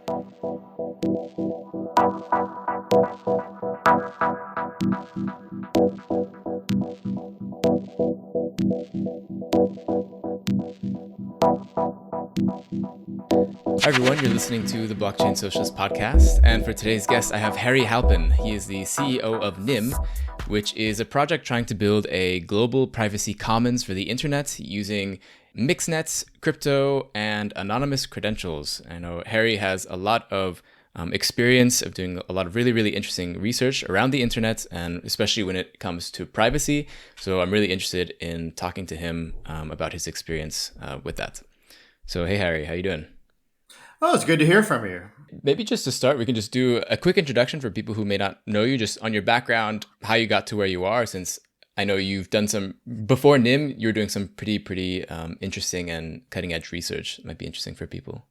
Hi, everyone. You're listening to the Blockchain Socialist podcast. And for today's guest, I have Harry Halpin. He is the CEO of Nym, which is a project trying to build a global privacy commons for the internet using mixnets, crypto, and anonymous credentials. I know Harry has a lot of experience of doing a lot of really, really interesting research around the internet, and especially when it comes to privacy. So I'm really interested in talking to him about his experience with that. So, hey, Harry, how you doing? Oh, it's good to hear from you. Maybe just to start, we can just do a quick introduction for people who may not know you, just on your background, how you got to where you are, since I know you've done some, before Nym, you were doing some pretty interesting and cutting edge research. It might be interesting for people.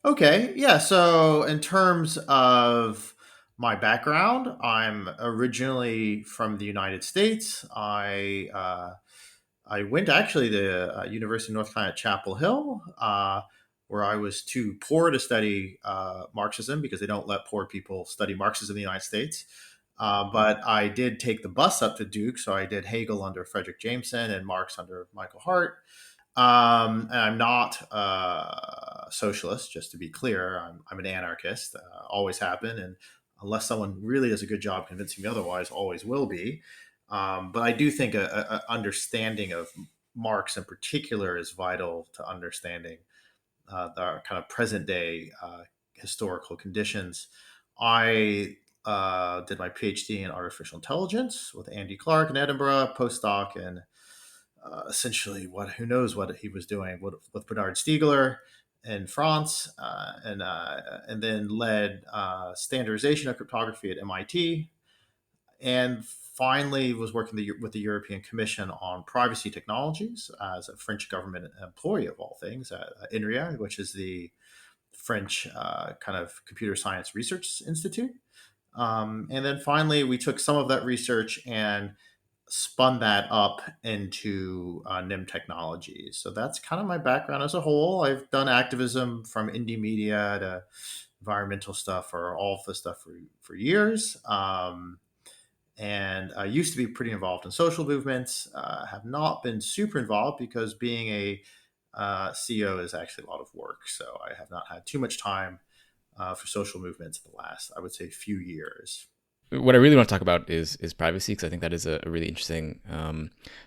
Okay, yeah. So, in terms of my background, I'm originally from the United States. I went actually to University of North Carolina at Chapel Hill, where I was too poor to study Marxism because they don't let poor people study Marxism in the United States. But I did take the bus up to Duke, so I did Hegel under Frederick Jameson and Marx under Michael Hart. And I'm not a socialist, just to be clear. I'm an anarchist, always have been. And unless someone really does a good job convincing me otherwise, always will be. But I do think a understanding of Marx in particular is vital to understanding the kind of present day historical conditions. I did my PhD in artificial intelligence with Andy Clark in Edinburgh, postdoc in essentially what who knows what he was doing with Bernard Stiegler in France, and then led standardization of cryptography at MIT, and finally was working with the European Commission on privacy technologies as a French government employee of all things at INRIA, which is the French kind of computer science research institute. And then finally, we took some of that research and spun that up into Nym Technologies. So that's kind of my background as a whole. I've done activism from indie media to environmental stuff or all of this stuff for years. And I used to be pretty involved in social movements. Have not been super involved because being a CEO is actually a lot of work. So I have not had too much time for social movements in the last, I would say, few years. What I really want to talk about is privacy, because I think that is a really interesting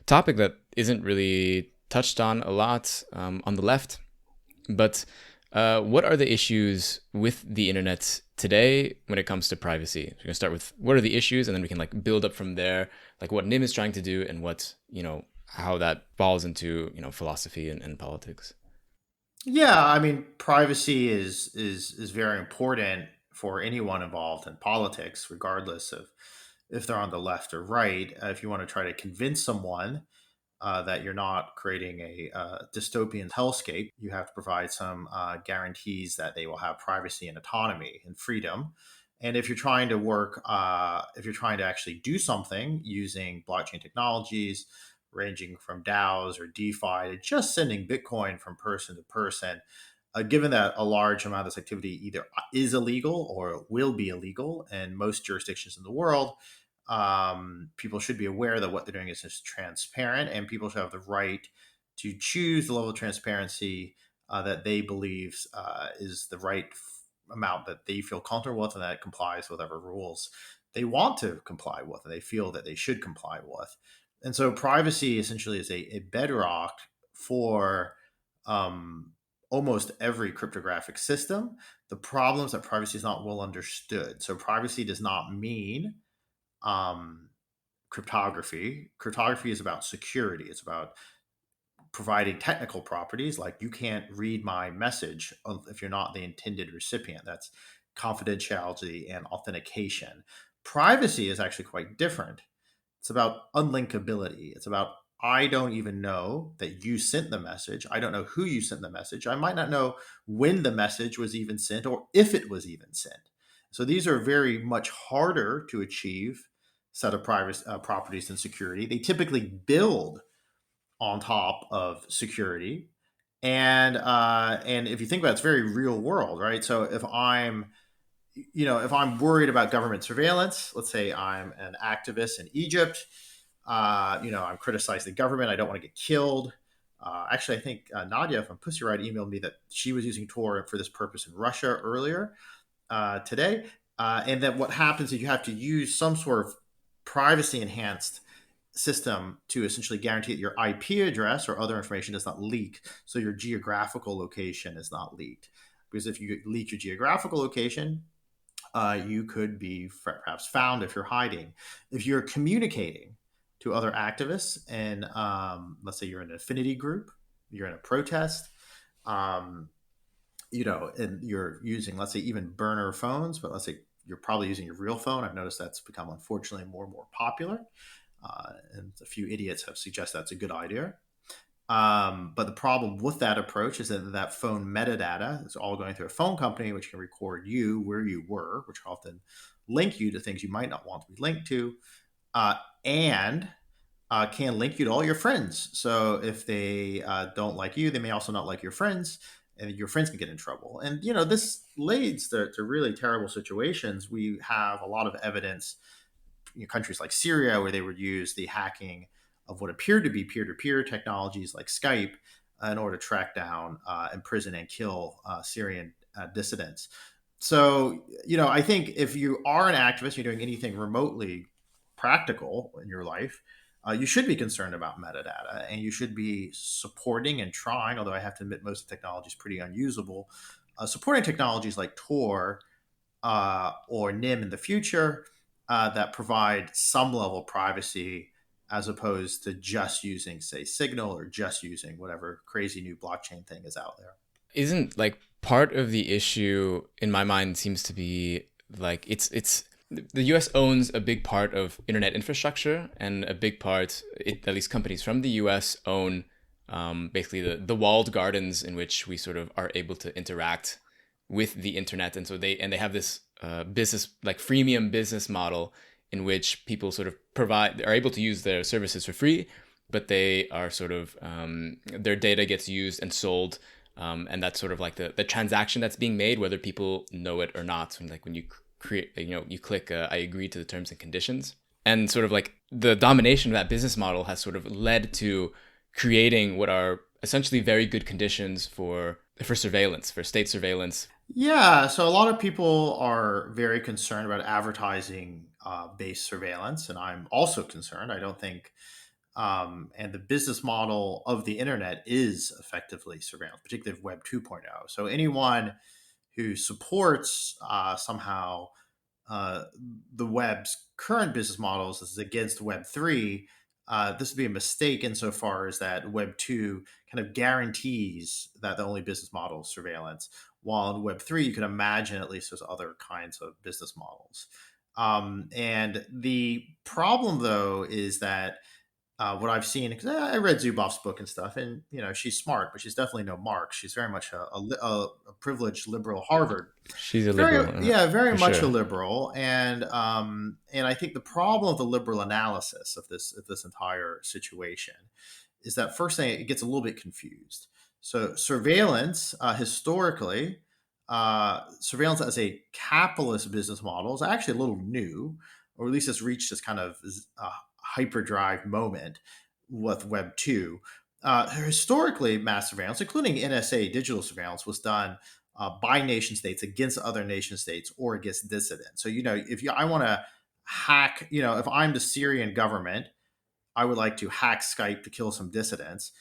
topic that isn't really touched on a lot on the left. But what are the issues with the internet today when it comes to privacy? So we're gonna start with what are the issues, and then we can like build up from there, like what Nym is trying to do and what how that falls into philosophy and politics. Yeah, I mean, privacy is very important for anyone involved in politics, regardless of if they're on the left or right. If you want to try to convince someone that you're not creating a dystopian hellscape, you have to provide some guarantees that they will have privacy and autonomy and freedom. And if you're trying to if you're trying to actually do something using blockchain technologies, ranging from DAOs or DeFi to just sending Bitcoin from person to person, given that a large amount of this activity either is illegal or will be illegal in most jurisdictions in the world, people should be aware that what they're doing is just transparent, and people should have the right to choose the level of transparency that they believe is the right amount that they feel comfortable with and that complies with whatever rules they want to comply with and they feel that they should comply with. And so privacy essentially is a bedrock for almost every cryptographic system. The problem is that privacy is not well understood. So privacy does not mean um, cryptography. Cryptography is about security. It's about providing technical properties like you can't read my message if you're not the intended recipient. That's confidentiality and authentication. Privacy is actually quite different. It's about unlinkability. It's about I don't even know that you sent the message. I don't know who you sent the message. I might not know when the message was even sent or if it was even sent. So these are very much harder to achieve set of private properties than security. They typically build on top of security. And if you think about it, it's very real world, right? So if I'm worried about government surveillance, let's say I'm an activist in Egypt, I'm criticizing the government. I don't want to get killed. Actually, I think Nadia from Pussy Riot emailed me that she was using Tor for this purpose in Russia earlier today. And that what happens is you have to use some sort of privacy enhanced system to essentially guarantee that your IP address or other information does not leak. So your geographical location is not leaked. Because if you leak your geographical location, you could be perhaps found if you're hiding. If you're communicating to other activists, and let's say you're in an affinity group, you're in a protest, um, and you're using, let's say, even burner phones, but let's say you're probably using your real phone. I've noticed that's become, unfortunately, more and more popular. And a few idiots have suggested that's a good idea. But the problem with that approach is that that phone metadata is all going through a phone company, which can record you, where you were, which often link you to things you might not want to be linked to, uh, and can link you to all your friends. So if they don't like you, they may also not like your friends, and your friends can get in trouble. And this leads to really terrible situations. We have a lot of evidence, countries like Syria, where they would use the hacking of what appeared to be peer-to-peer technologies like Skype in order to track down, imprison, and kill Syrian dissidents. So, I think if you are an activist, you're doing anything remotely practical in your life, you should be concerned about metadata, and you should be supporting and trying, although I have to admit most of the technology is pretty unusable, supporting technologies like Tor or Nym in the future that provide some level of privacy as opposed to just using, say, Signal or just using whatever crazy new blockchain thing is out there. Isn't like part of the issue in my mind seems to be like it's the US owns a big part of internet infrastructure, and a big part, at least companies from the US own basically the walled gardens in which we sort of are able to interact with the internet. And so they have this business, like freemium business model, in which people sort of are able to use their services for free, but they are sort of their data gets used and sold, and that's sort of like the transaction that's being made, whether people know it or not. And like when you create, you click I agree to the terms and conditions, and sort of like the domination of that business model has sort of led to creating what are essentially very good conditions for surveillance, for state surveillance. Yeah, so a lot of people are very concerned about advertising based surveillance, and I'm also concerned. I don't think, and the business model of the internet is effectively surveillance, particularly Web 2.0. So anyone who supports somehow uh, the web's current business models is against Web 3, this would be a mistake insofar as that Web 2 kind of guarantees that the only business model is surveillance. While in Web 3, you can imagine at least there's other kinds of business models. And the problem, though, is that what I've seen, because I read Zuboff's book and stuff, and she's smart, but she's definitely no Marx. She's very much a privileged liberal Harvard, She's a very, liberal, yeah, very for much a sure. liberal, and I think the problem of the liberal analysis of this entire situation is that first thing, it gets a little bit confused. So surveillance, historically, surveillance as a capitalist business model is actually a little new, or at least it's reached this kind of hyperdrive moment with Web 2. Historically, mass surveillance, including NSA digital surveillance, was done by nation states against other nation states or against dissidents. So, I want to hack, if I'm the Syrian government, I would like to hack Skype to kill some dissidents.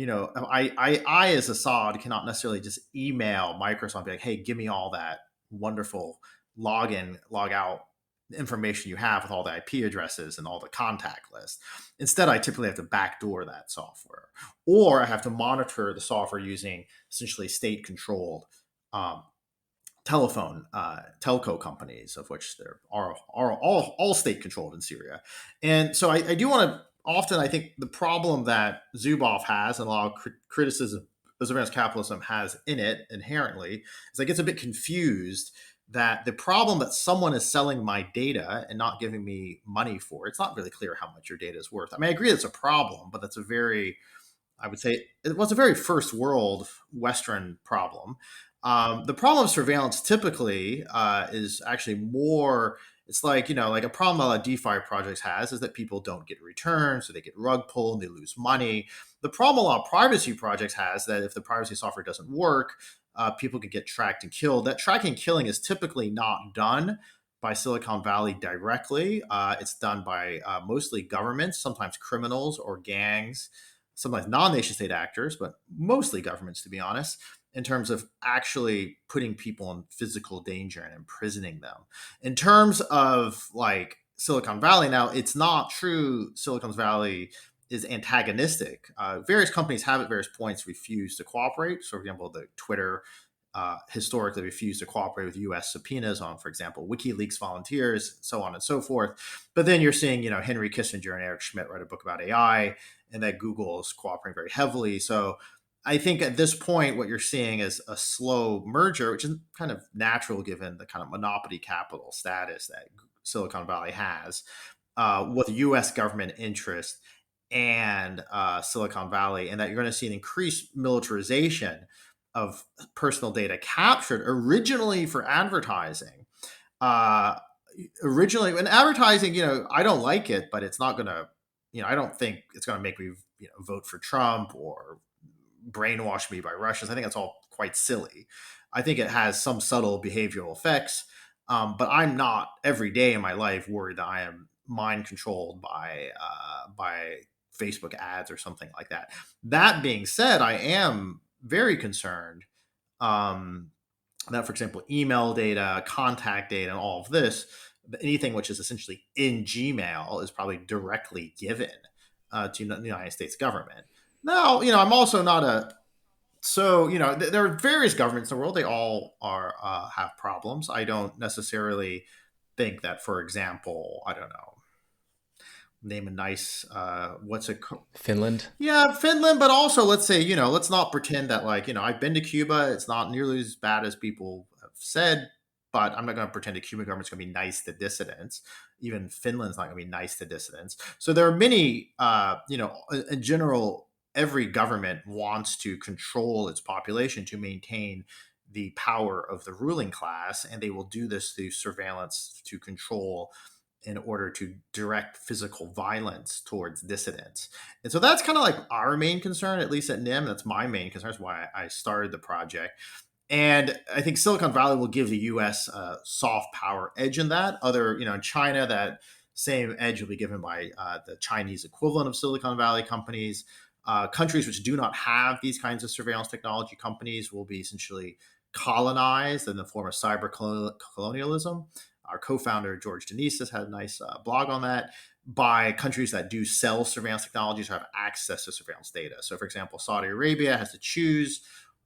I as Assad cannot necessarily just email Microsoft and be like, hey, give me all that wonderful login, log out information you have with all the IP addresses and all the contact lists. Instead, I typically have to backdoor that software, or I have to monitor the software using essentially state controlled um, telephone telco companies, of which there are all state controlled in Syria. And so I do want to, often I think the problem that Zuboff has, and a lot of criticism of surveillance capitalism has in it inherently, is I get a bit confused that the problem that someone is selling my data and not giving me money for it, it's not really clear how much your data is worth. I mean, I agree that's a problem, but that's a very I would say it was a very first world Western problem. The problem of surveillance typically is actually more. It's like, like a problem a lot of DeFi projects has is that people don't get returns, so they get rug pulled, and they lose money. The problem a lot of privacy projects has that if the privacy software doesn't work, people can get tracked and killed. That tracking and killing is typically not done by Silicon Valley directly. It's done by mostly governments, sometimes criminals or gangs, sometimes non-nation state actors, but mostly governments, to be honest, in terms of actually putting people in physical danger and imprisoning them. In terms of like Silicon Valley, now it's not true Silicon Valley is antagonistic. Various companies have at various points refused to cooperate. So, for example, the Twitter historically refused to cooperate with U.S. subpoenas on, for example, WikiLeaks volunteers, so on and so forth. But then you're seeing, Henry Kissinger and Eric Schmidt write a book about AI, and that Google is cooperating very heavily. So I think at this point, what you're seeing is a slow merger, which is kind of natural given the kind of monopoly capital status that Silicon Valley has, with U.S. government interest and Silicon Valley, and that you're going to see an increased militarization of personal data captured originally for advertising. Uh, Originally, when advertising, I don't like it, but it's not going to, I don't think it's going to make me, vote for Trump or brainwash me by Russians. I think that's all quite silly. I think it has some subtle behavioral effects, but I'm not every day in my life worried that I am mind controlled by Facebook ads or something like that. That being said, I am very concerned um, that, for example, email data, contact data, and all of this, anything which is essentially in Gmail is probably directly given to the United States government. Now, I'm also not a so there are various governments in the world. They all are have problems. I don't necessarily think that, for example, I don't know, name a nice what's it called? Finland. Yeah, Finland, but also let's say, let's not pretend that like, I've been to Cuba. It's not nearly as bad as people have said, but I'm not going to pretend the Cuban government's going to be nice to dissidents. Even Finland's not going to be nice to dissidents. So there are many, in general, every government wants to control its population to maintain the power of the ruling class, and they will do this through surveillance to control in order to direct physical violence towards dissidents. And so that's kind of like our main concern, at least at Nym. That's my main concern. That's why I started the project. And I think Silicon Valley will give the U.S. a soft power edge in that. In China, that same edge will be given by the Chinese equivalent of Silicon Valley companies. Countries which do not have these kinds of surveillance technology companies will be essentially colonized in the form of cyber colonialism. Our co-founder George Denises had a nice blog on that, by countries that do sell surveillance technologies or have access to surveillance data. So, for example, Saudi Arabia has to choose.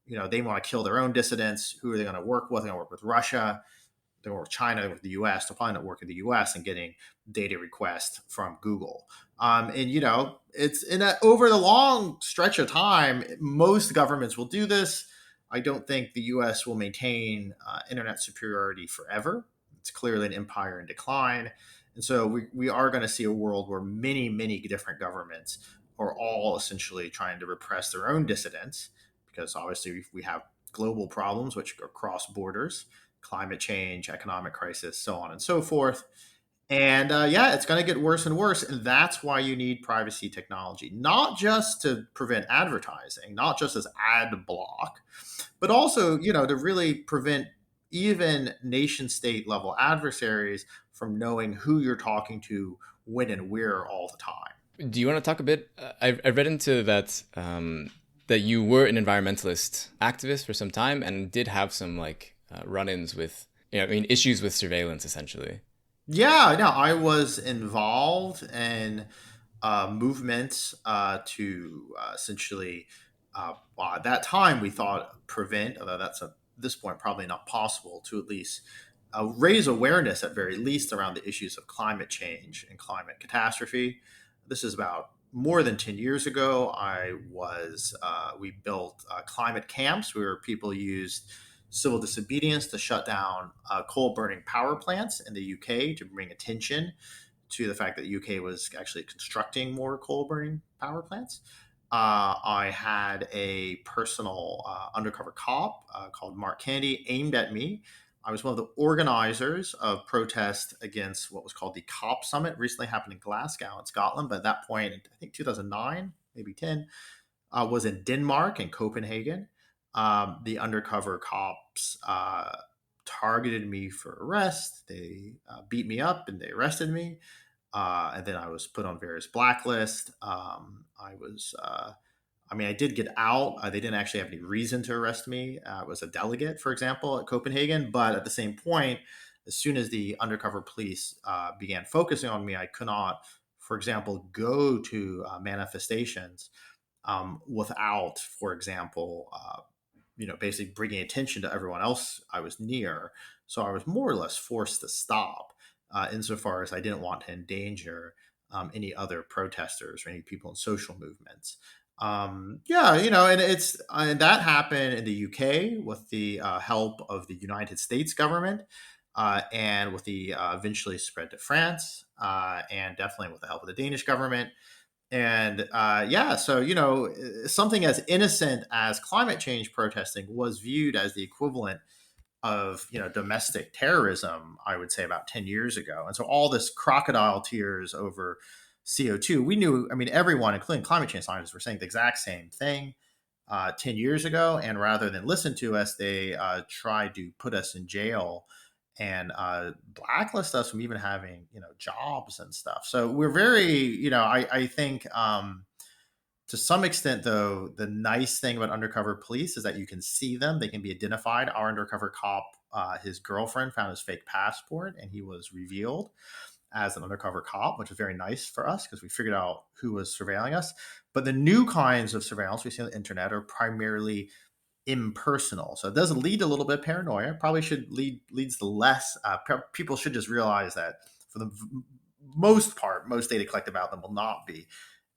They want to kill their own dissidents. Who are they going to work with? They're going to work with Russia. They're going to work with China, with the U.S. They'll probably not work with the U.S. and getting data requests from Google. And it's over the long stretch of time, most governments will do this. I don't think the U.S. will maintain internet superiority forever. It's clearly an empire in decline. And so we are going to see a world where many, many different governments are all essentially trying to repress their own dissidents, because obviously we have global problems which are cross borders, climate change, economic crisis, so on and so forth. And yeah, it's going to get worse and worse. And that's why you need privacy technology, not just to prevent advertising, not just as ad block, but also, to really prevent even nation state level adversaries from knowing who you're talking to, when and where, all the time. Do you want to talk a bit? I read into that that you were an environmentalist activist for some time and did have some like run-ins with, issues with surveillance, essentially. Yeah, no, I was involved in movements to essentially, well, at that time we thought prevent, although that's at this point probably not possible, to at least raise awareness at very least around the issues of climate change and climate catastrophe. This is about more than 10 years ago. We built climate camps where people used civil disobedience to shut down coal burning power plants in the UK to bring attention to the fact that the UK was actually constructing more coal burning power plants. I had a personal undercover cop called Mark Kennedy aimed at me. I was one of the organizers of protest against what was called the COP Summit, recently happened in Glasgow in Scotland. But at that point, I think 2009, maybe 10, was in Denmark and Copenhagen. The undercover cops targeted me for arrest. They beat me up and they arrested me. And then I was put on various blacklists. I did get out. They didn't actually have any reason to arrest me. I was a delegate, for example, at Copenhagen. But at the same point, as soon as the undercover police began focusing on me, I could not, for example, go to manifestations without, for example, basically bringing attention to everyone else I was near. So I was more or less forced to stop, insofar as I didn't want to endanger any other protesters or any people in social movements. Yeah, and that happened in the UK with the help of the United States government, and with the eventually spread to France, and definitely with the help of the Danish government. And yeah, so something as innocent as climate change protesting was viewed as the equivalent of domestic terrorism, I would say, about 10 years ago. And so all this crocodile tears over CO2, we knew, I mean, everyone, including climate change scientists, were saying the exact same thing 10 years ago. And rather than listen to us, they tried to put us in jail and blacklist us from even having jobs and stuff. So we're very, I think, to some extent, though, the nice thing about undercover police is that you can see them. They can be identified. Our undercover cop, his girlfriend found his fake passport and he was revealed as an undercover cop, which was very nice for us because we figured out who was surveilling us. But the new kinds of surveillance we see on the internet are primarily impersonal. So it does lead to a little bit of paranoia. Probably leads to less. People should just realize that for the most part, most data collected about them will not be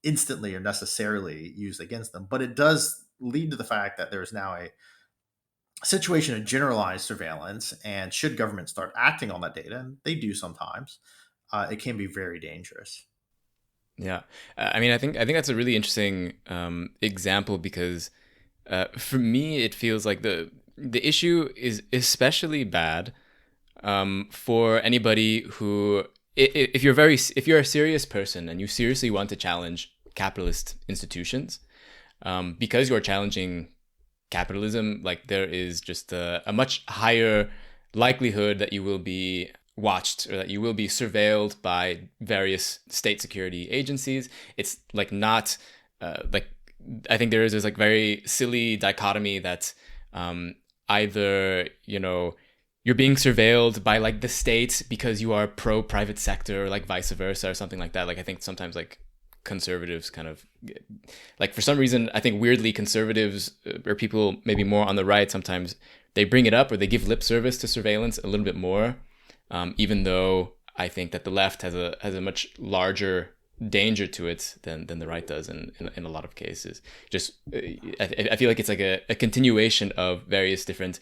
instantly or necessarily used against them. But it does lead to the fact that there's now a situation of generalized surveillance, and should governments start acting on that data, and they do sometimes, it can be very dangerous. Yeah, I mean, I think that's a really interesting example because for me, it feels like the issue is especially bad for anybody who, if you're a serious person and you seriously want to challenge capitalist institutions, because you're challenging capitalism, like there is just a much higher likelihood that you will be watched or that you will be surveilled by various state security agencies. It's like not like I think there is this like very silly dichotomy that either you're being surveilled by like the state because you are pro private sector, or like vice versa, or something like that. Like I think sometimes like conservatives kind of like, for some reason, I think weirdly conservatives or people maybe more on the right, sometimes they bring it up or they give lip service to surveillance a little bit more, even though I think that the left has a much larger danger to it than the right does in a lot of cases. Just I feel like it's like a continuation of various different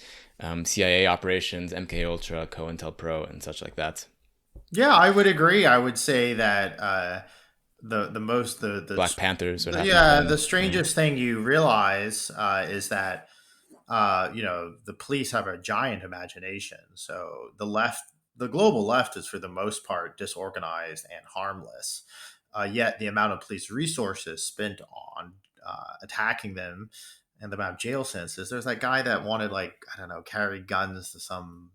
CIA operations, MK Ultra, COINTELPRO, and such like that. Yeah, I would agree. I would say that the most Black Panthers, what happened to yeah, the them? Yeah. strangest thing you realize is that the police have a giant imagination. So the global left is for the most part disorganized and harmless. Yet the amount of police resources spent on attacking them and the amount of jail sentences. There's that guy that wanted, like, I don't know, carry guns to some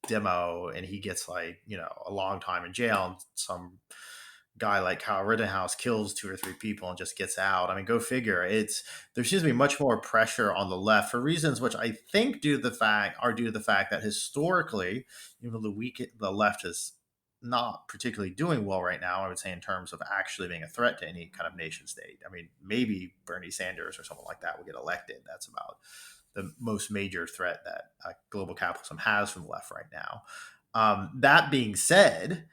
demo, and he gets, like, a long time in jail. And some guy like Kyle Rittenhouse kills two or three people and just gets out. I mean, go figure. There seems to be much more pressure on the left for reasons which I think due to the fact that historically, the left is not particularly doing well right now. I would say in terms of actually being a threat to any kind of nation state. I mean, maybe Bernie Sanders or someone like that will get elected. That's about the most major threat that global capitalism has from the left right now. That being said,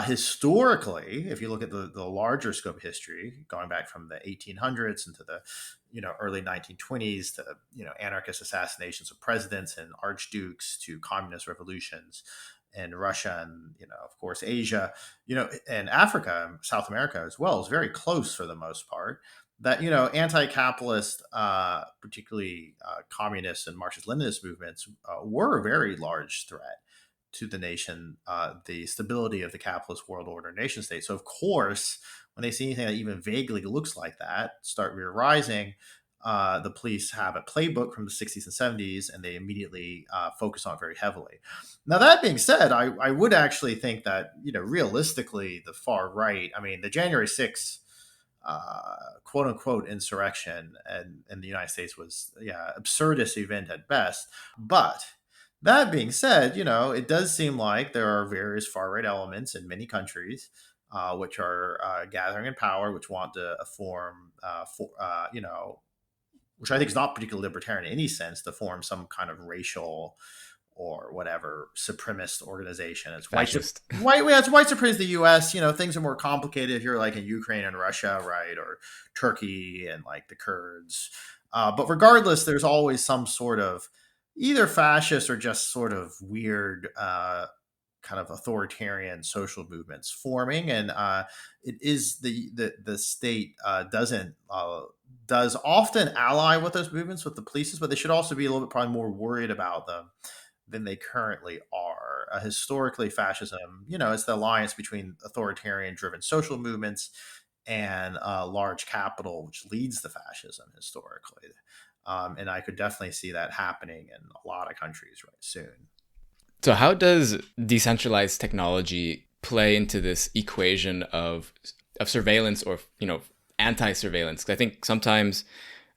historically, if you look at the larger scope of history, going back from the 1800s into the early 1920s to anarchist assassinations of presidents and archdukes to communist revolutions in Russia and of course Asia, and Africa, South America as well, is very close for the most part. that anti-capitalist, particularly communist and Marxist-Leninist movements, were a very large threat to the nation, the stability of the capitalist world order nation state. So of course, when they see anything that even vaguely looks like that start rising, the police have a playbook from the 60s and 70s, and they immediately focus on it very heavily. Now, that being said, I would actually think that, realistically, the far right, I mean, the January 6th quote unquote insurrection in the United States was, yeah, absurdist event at best. But that being said, it does seem like there are various far right elements in many countries, which are gathering in power, which want to form, which I think is not particularly libertarian in any sense, to form some kind of racial or whatever supremacist organization. It's Fascist. yeah, it's white supremacy in the U.S. Things are more complicated if you're like in Ukraine and Russia, right, or Turkey and like the Kurds. But regardless, there's always some sort of either fascist or just sort of weird, kind of authoritarian social movements forming, and it is the state does often ally with those movements, with the police, but they should also be a little bit probably more worried about them than they currently are. Historically, fascism, it's the alliance between authoritarian driven social movements and large capital, which leads to fascism historically. And I could definitely see that happening in a lot of countries right soon. So how does decentralized technology play into this equation of surveillance, or anti-surveillance? 'Cause I think sometimes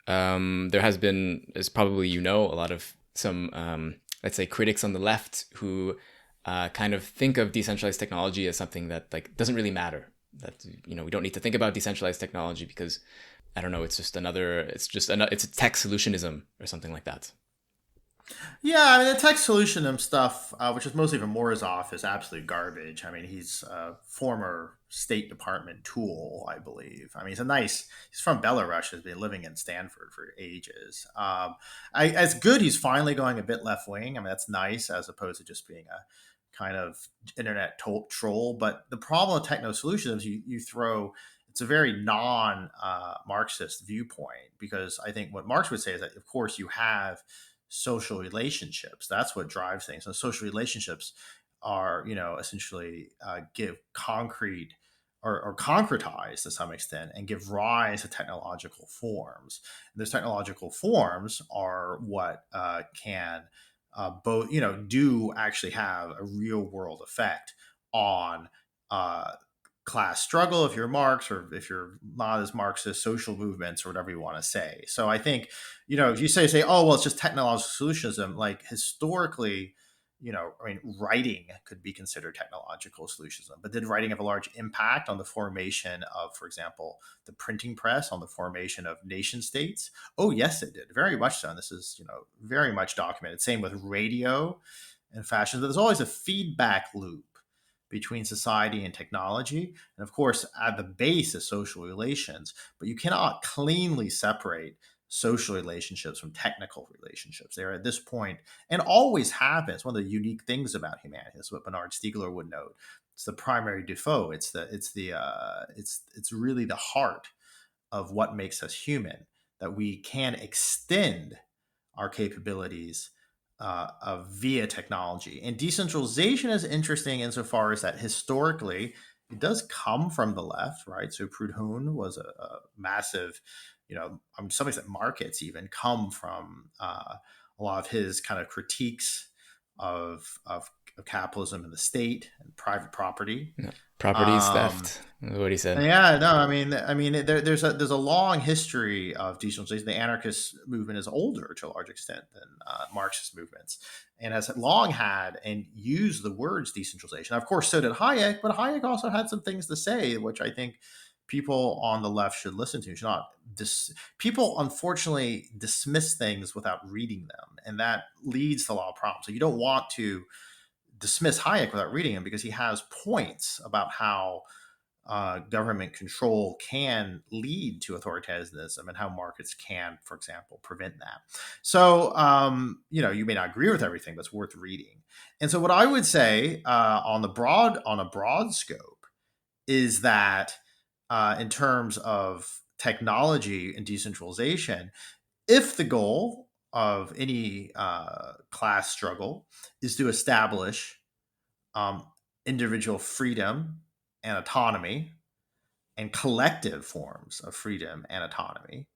there has been, as probably a lot of some let's say critics on the left who kind of think of decentralized technology as something that like doesn't really matter. That we don't need to think about decentralized technology because I don't know, it's a tech solutionism or something like that. Yeah, I mean the tech solution stuff, which is mostly from Morozov, is absolute garbage. I mean, he's a former State Department tool, I believe. I mean, he's from Belarus, has been living in Stanford for ages. It's good he's finally going a bit left wing. I mean, that's nice as opposed to just being a kind of internet troll. But the problem with techno solutions, you throw, it's a very non Marxist viewpoint, because I think what Marx would say is that, of course, you have social relationships. That's what drives things. And social relationships are, essentially give concrete or concretize to some extent and give rise to technological forms. And those technological forms are what can both, do actually have a real world effect on uh, class struggle, if you're Marx, or if you're not as Marxist, social movements, or whatever you want to say. So I think, if you say, oh, well, it's just technological solutionism, like historically, I mean, writing could be considered technological solutionism, but did writing have a large impact on the formation of, for example, the printing press, on the formation of nation states? Oh, yes, it did. Very much so. And this is, very much documented. Same with radio and fashion. There's always a feedback loop between society and technology. And of course, at the base is social relations, but you cannot cleanly separate social relationships from technical relationships. They're at this point, and always have been. It's one of the unique things about humanity. That's what Bernard Stiegler would note. It's the primary default. It's really the heart of what makes us human, that we can extend our capabilities via technology. And decentralization is interesting insofar as that historically it does come from the left, right? So Proudhon was a massive, some extent markets even come from a lot of his kind of critiques of capitalism and the state and private property. Yeah. Properties Um, theft, what he said. yeah, no, I mean, there's a long history of decentralization. The anarchist movement is older to a large extent than Marxist movements, and has long had and used the words decentralization. Of course, so did Hayek, but Hayek also had some things to say, which I think people on the left should listen to. Should not people unfortunately dismiss things without reading them, and that leads to a lot of problems. So you don't want to dismiss Hayek without reading him, because he has points about how government control can lead to authoritarianism, and how markets can, for example, prevent that. So, you may not agree with everything, but it's worth reading. And so, what I would say on a broad scope is that in terms of technology and decentralization if the goal of any class struggle is to establish um, individual freedom and autonomy and collective forms of freedom and autonomy.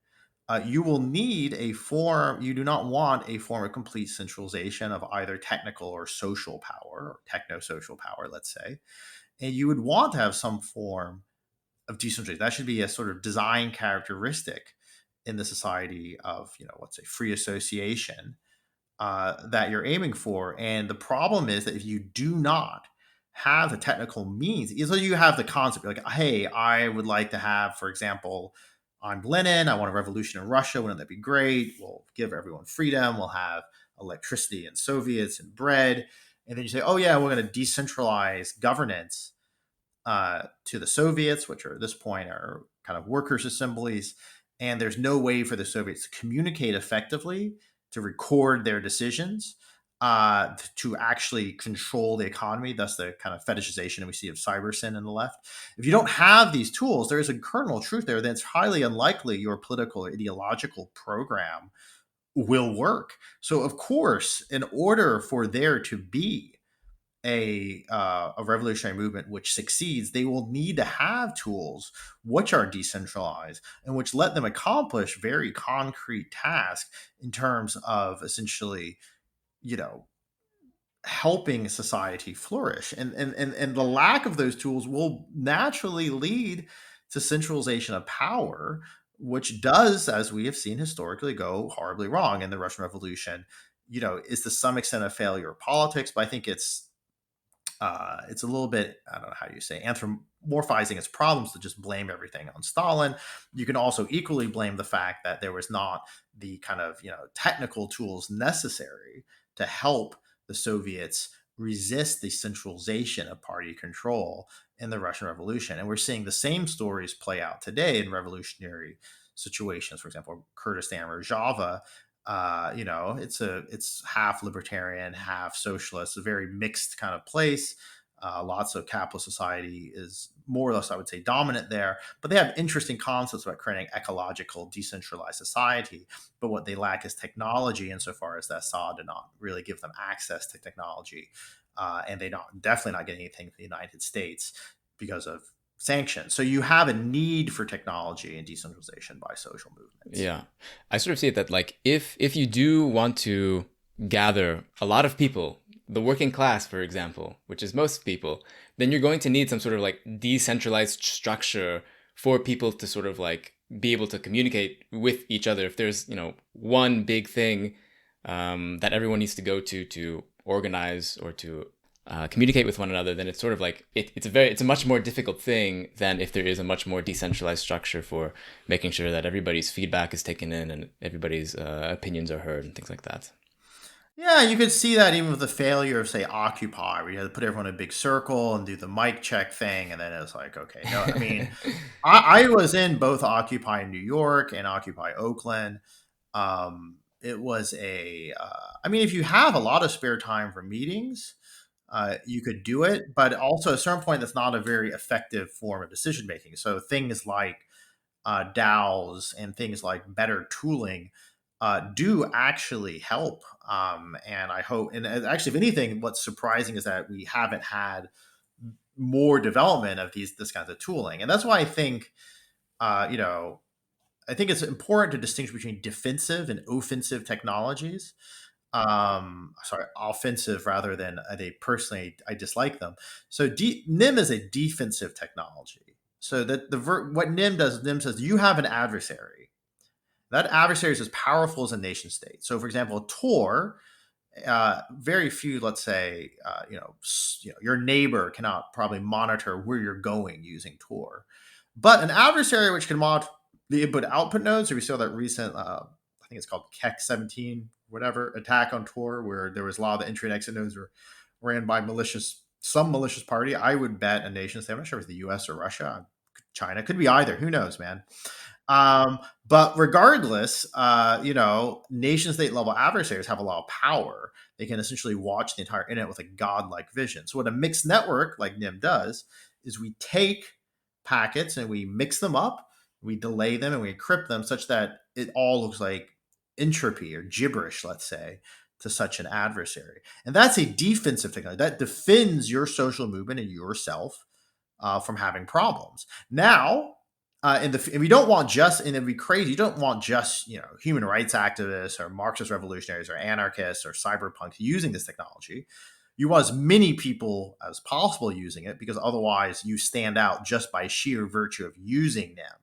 You will need a form, you do not want a form of complete centralization of either technical or social power, or techno social power, let's say. And you would want to have some form of decentralization. That should be a sort of design characteristic in the society of, let's say, free association that you're aiming for. And the problem is that if you do not have the technical means, either you have the concept like, hey, I would like to have, for example, I'm Lenin, I want a revolution in Russia. Wouldn't that be great? We'll give everyone freedom. We'll have electricity and Soviets and bread. And then you say, oh, yeah, we're going to decentralize governance to the Soviets, which are at this point are kind of workers' assemblies. And there's no way for the Soviets to communicate effectively, to record their decisions, to actually control the economy, thus the kind of fetishization we see of cybersyn in the left. If you don't have these tools, there is a kernel of truth there that it's highly unlikely your political or ideological program will work. So, of course, in order for there to be a revolutionary movement which succeeds, they will need to have tools which are decentralized and which let them accomplish very concrete tasks in terms of essentially, you know, helping society flourish. And the lack of those tools will naturally lead to centralization of power, which does, as we have seen historically, go horribly wrong. In the Russian Revolution, is to some extent a failure of politics, but I think it's a little bit, I don't know how you say, anthropomorphizing its problems to just blame everything on Stalin. You can also equally blame the fact that there was not the kind of technical tools necessary to help the Soviets resist the centralization of party control in the Russian Revolution. And we're seeing the same stories play out today in revolutionary situations. For example, Kurdistan or Java, it's half libertarian, half socialist, a very mixed kind of place. Lots of capitalist society is more or less, I would say, dominant there, but they have interesting concepts about creating ecological, decentralized society. But what they lack is technology, insofar as that Assad did not really give them access to technology, and they definitely not getting anything from the United States because of sanctions. So you have a need for technology and decentralization by social movements. Yeah. I sort of see it that like if you do want to gather a lot of people, the working class, for example, which is most people, then you're going to need some sort of like decentralized structure for people to sort of like be able to communicate with each other. If there's, one big thing that everyone needs to go to organize or to communicate with one another, then it's sort of like it's a much more difficult thing than if there is a much more decentralized structure for making sure that everybody's feedback is taken in and everybody's opinions are heard and things like that. Yeah, you could see that even with the failure of, say, Occupy, where you had to put everyone in a big circle and do the mic check thing, and then it was like, okay, no, I mean, I was in both Occupy New York and Occupy Oakland. It was I mean, if you have a lot of spare time for meetings, you could do it, but also at a certain point, that's not a very effective form of decision making. So things like DAOs and things like better tooling do actually help. And I hope, and actually, if anything, what's surprising is that we haven't had more development of this kinds of tooling, and that's why I think, I think it's important to distinguish between defensive and offensive technologies. Sorry, offensive rather than they personally, I dislike them. So Nym is a defensive technology. So that what Nym does, Nym says you have an adversary. That adversary is as powerful as a nation state. So, for example, Tor, very few, let's say, your neighbor cannot probably monitor where you're going using Tor, but an adversary which can monitor the input-output nodes. So we saw that recent, I think it's called Keck 17, whatever, attack on Tor, where there was a lot of the entry and exit nodes were ran by some malicious party. I would bet a nation state. I'm not sure if it's the U.S. or Russia, China, could be either. Who knows, man? But regardless, nation state level adversaries have a lot of power. They can essentially watch the entire internet with a godlike vision. So what a mixed network like Nym does is we take packets and we mix them up. We delay them and we encrypt them such that it all looks like entropy or gibberish, let's say, to such an adversary. And that's a defensive technology that defends your social movement and yourself from having problems. Now, and we don't want just, and it'd be crazy. You don't want just, human rights activists or Marxist revolutionaries or anarchists or cyberpunks using this technology. You want as many people as possible using it, because otherwise you stand out just by sheer virtue of using them.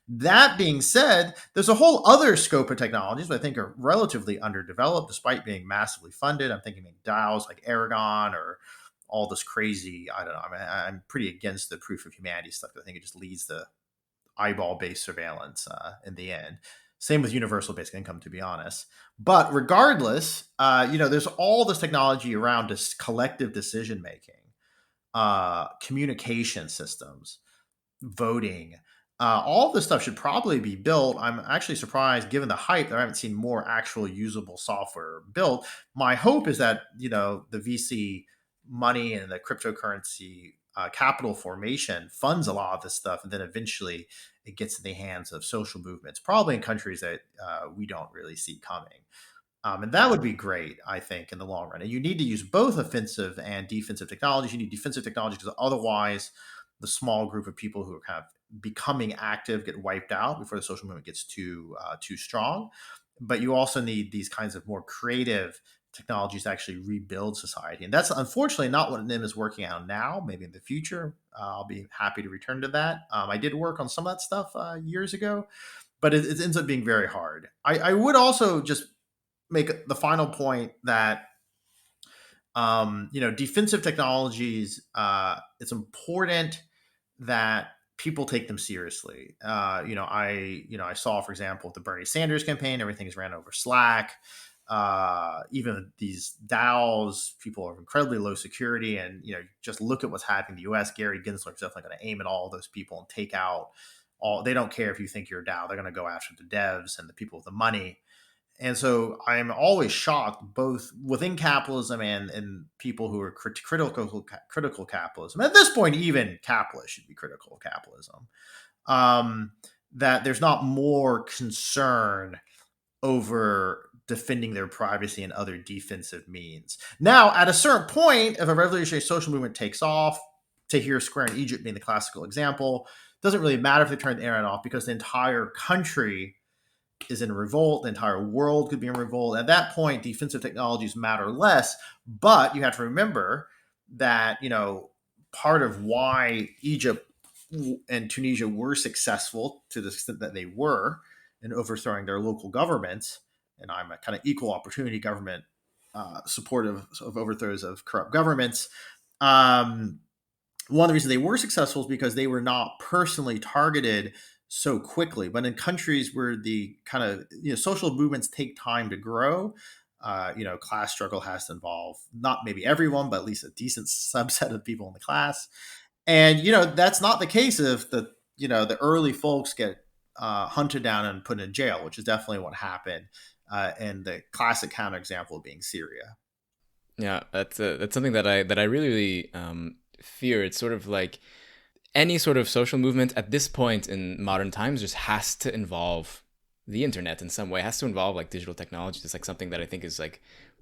That being said, there's a whole other scope of technologies that I think are relatively underdeveloped despite being massively funded. I'm thinking of DAOs like Aragon or all this crazy, I don't know. I mean, I'm pretty against the proof of humanity stuff. I think it just leads to eyeball-based surveillance in the end. Same with universal basic income, to be honest. But regardless, there's all this technology around this collective decision-making, communication systems, voting. All this stuff should probably be built. I'm actually surprised, given the hype, that I haven't seen more actual usable software built. My hope is that, the VC money and the cryptocurrency capital formation funds a lot of this stuff, and then eventually it gets in the hands of social movements, probably in countries that we don't really see coming. And that would be great, I think, in the long run. And you need to use both offensive and defensive technologies. You need defensive technology because otherwise the small group of people who are kind of becoming active get wiped out before the social movement gets too strong. But you also need these kinds of more creative technologies to actually rebuild society. And that's unfortunately not what Nym is working on now. Maybe in the future, I'll be happy to return to that. I did work on some of that stuff years ago, but it ends up being very hard. I would also just make the final point that defensive technologies, it's important that people take them seriously. I saw, for example, with the Bernie Sanders campaign, everything is ran over Slack. Even these DAOs, people are incredibly low security, and just look at what's happening in the U.S. Gary Gensler is definitely going to aim at all those people and take out all. They don't care if you think you're a DAO; they're going to go after the devs and the people with the money. And so I'm always shocked, both within capitalism and people who are critical capitalism. At this point, even capitalists should be critical of capitalism. That there's not more concern over defending their privacy and other defensive means. Now, at a certain point, if a revolutionary social movement takes off, Tahrir Square in Egypt being the classical example, it doesn't really matter if they turn the internet off, because the entire country is in revolt. The entire world could be in revolt. At that point, defensive technologies matter less. But you have to remember that, part of why Egypt and Tunisia were successful to the extent that they were in overthrowing their local governments, and I'm a kind of equal opportunity government supportive of overthrows of corrupt governments. One of the reasons they were successful is because they were not personally targeted so quickly. But in countries where the kind of social movements take time to grow, class struggle has to involve not maybe everyone, but at least a decent subset of people in the class. And that's not the case if the early folks get hunted down and put in jail, which is definitely what happened. And the classic counterexample being Syria. Yeah, that's something that I really fear. It's sort of like any sort of social movement at this point in modern times just has to involve the internet in some way, has to involve like digital technology. It's like something that I think is like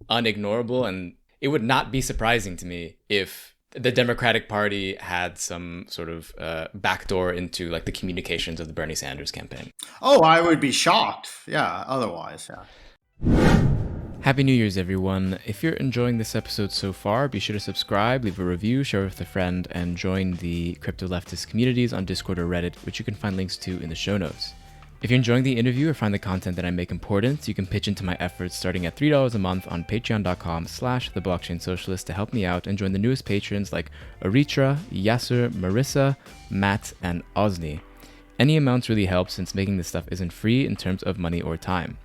unignorable, and it would not be surprising to me if the Democratic Party had some sort of backdoor into like the communications of the Bernie Sanders campaign. Oh, I would be shocked. Yeah, otherwise, yeah. Happy New Year's, everyone. If you're enjoying this episode so far, be sure to subscribe, leave a review, share with a friend, and join the crypto leftist communities on Discord or Reddit, which you can find links to in the show notes. If you're enjoying the interview or find the content that I make important, you can pitch into my efforts starting at $3 a month on patreon.com/theblockchainsocialist to help me out and join the newest patrons like Aritra, Yasser, Marissa, Matt, and Osni. Any amounts really help, since making this stuff isn't free in terms of money or time.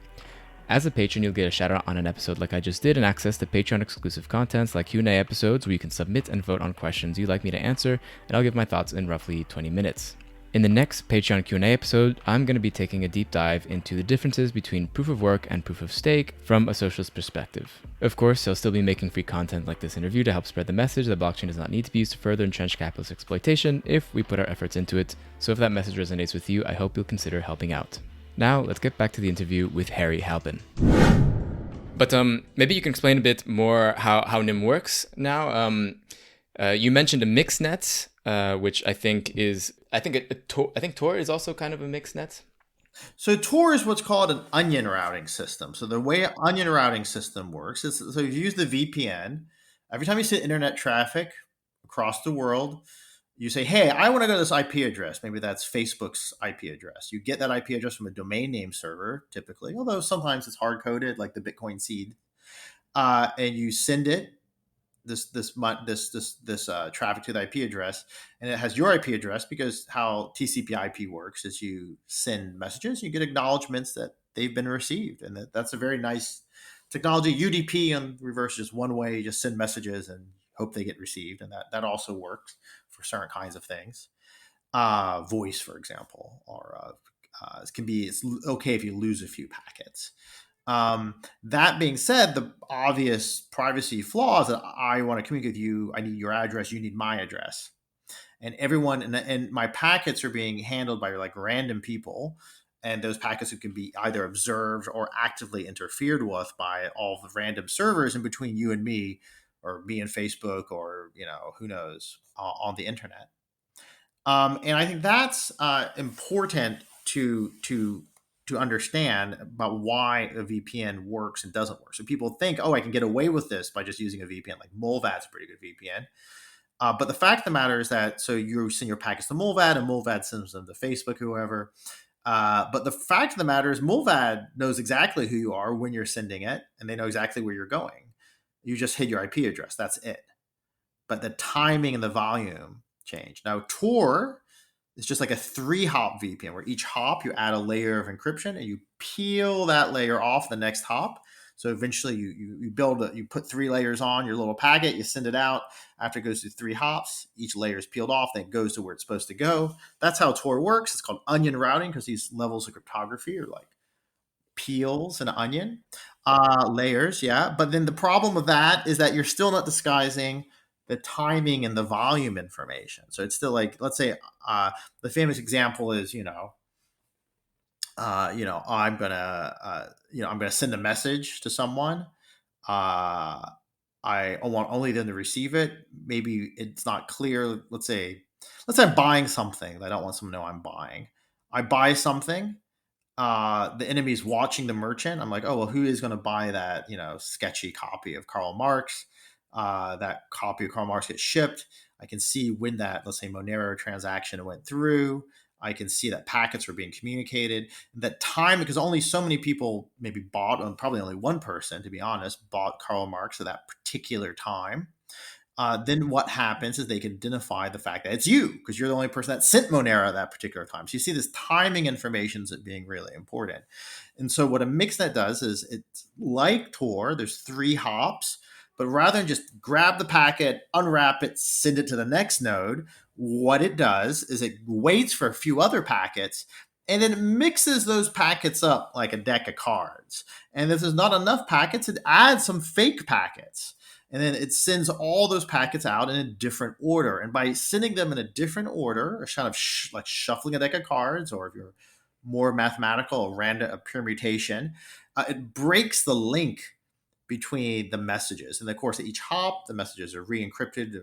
As a patron, you'll get a shout out on an episode like I just did, and access to Patreon exclusive contents like Q&A episodes where you can submit and vote on questions you'd like me to answer, and I'll give my thoughts in roughly 20 minutes. In the next Patreon Q&A episode, I'm going to be taking a deep dive into the differences between proof of work and proof of stake from a socialist perspective. Of course, I'll still be making free content like this interview to help spread the message that blockchain does not need to be used to further entrench capitalist exploitation if we put our efforts into it. So if that message resonates with you, I hope you'll consider helping out. Now, let's get back to the interview with Harry Halpin. But maybe you can explain a bit more how Nym works now. You mentioned a mixed net, which I think Tor is also kind of a mixed net. So Tor is what's called an onion routing system. So the way an onion routing system works is, so you use the VPN. Every time you see internet traffic across the world, you say, hey, I want to go to this IP address. Maybe that's Facebook's IP address. You get that IP address from a domain name server, typically, although sometimes it's hard coded, like the Bitcoin seed, and you send it this traffic to the IP address, and it has your IP address because how TCP/IP works is you send messages, you get acknowledgments that they've been received, and that's a very nice technology. UDP in reverse is one way, you just send messages and hope they get received, and that also works for certain kinds of things. Voice, for example, or it's okay if you lose a few packets. That being said, the obvious privacy flaws that I want to communicate with you, I need your address, you need my address. And everyone, and my packets are being handled by like random people. And those packets can be either observed or actively interfered with by all the random servers in between you and me, or me and Facebook, or, who knows, on the internet. And I think that's important to understand about why a VPN works and doesn't work. So people think, oh, I can get away with this by just using a VPN. Like Mullvad's a pretty good VPN. But the fact of the matter is that, so you send your packets to Mullvad, and Mullvad sends them to Facebook, whoever. But the fact of the matter is Mullvad knows exactly who you are when you're sending it, and they know exactly where you're going. You just hid your IP address. That's it. But the timing and the volume change. Now, Tor is just like a 3-hop VPN, where each hop you add a layer of encryption and you peel that layer off the next hop. So eventually you put 3 layers on your little packet, you send it out. After it goes through 3 hops, each layer is peeled off, then it goes to where it's supposed to go. That's how Tor works. It's called onion routing because these levels of cryptography are like peels in an onion. Layers, yeah. But then the problem with that is that you're still not disguising the timing and the volume information. So it's still like, let's say, the famous example is, I'm gonna send a message to someone. I want only them to receive it. Maybe it's not clear. Let's say I'm buying something that I don't want someone to know I'm buying. I buy something. The enemy's watching the merchant. I'm like, oh, well, who is going to buy that, sketchy copy of Karl Marx? That copy of Karl Marx gets shipped. I can see when that, let's say, Monero transaction went through. I can see that packets were being communicated. That time, because only so many people maybe bought, and probably only one person, to be honest, bought Karl Marx at that particular time. Then what happens is they can identify the fact that it's you, because you're the only person that sent Monero at that particular time. So you see this timing information as being really important. And so what a mixnet does is, it's like Tor, there's 3 hops, but rather than just grab the packet, unwrap it, send it to the next node, what it does is it waits for a few other packets, and then it mixes those packets up like a deck of cards. And if there's not enough packets, it adds some fake packets. And then it sends all those packets out in a different order. And by sending them in a different order, a kind of like shuffling a deck of cards, or if you're more mathematical, a permutation, it breaks the link between the messages. And of course, at each hop, the messages are re-encrypted,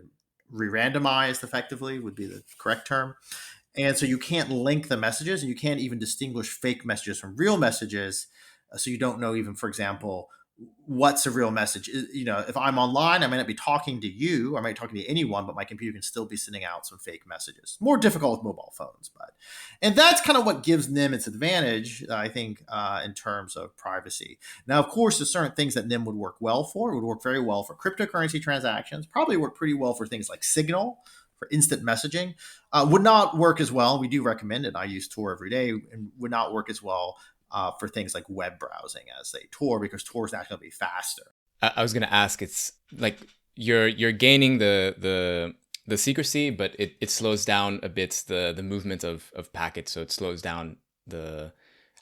re-randomized, effectively would be the correct term. And so you can't link the messages, and you can't even distinguish fake messages from real messages. So you don't know even, for example, what's a real message. If I'm online, I might not be talking to you, I might be talking to anyone, but my computer can still be sending out some fake messages. More difficult with mobile phones, and that's kind of what gives Nym its advantage, I think, in terms of privacy. Now, of course, there's certain things that Nym would work well for. It would work very well for cryptocurrency transactions, probably work pretty well for things like Signal, for instant messaging. Would not work as well. We do recommend it. I use Tor every day, and would not work as well for things like web browsing as say Tor, because Tor is not going to be faster. I was going to ask, it's like you're gaining the the secrecy, but it slows down a bit the movement of packets. So it slows down the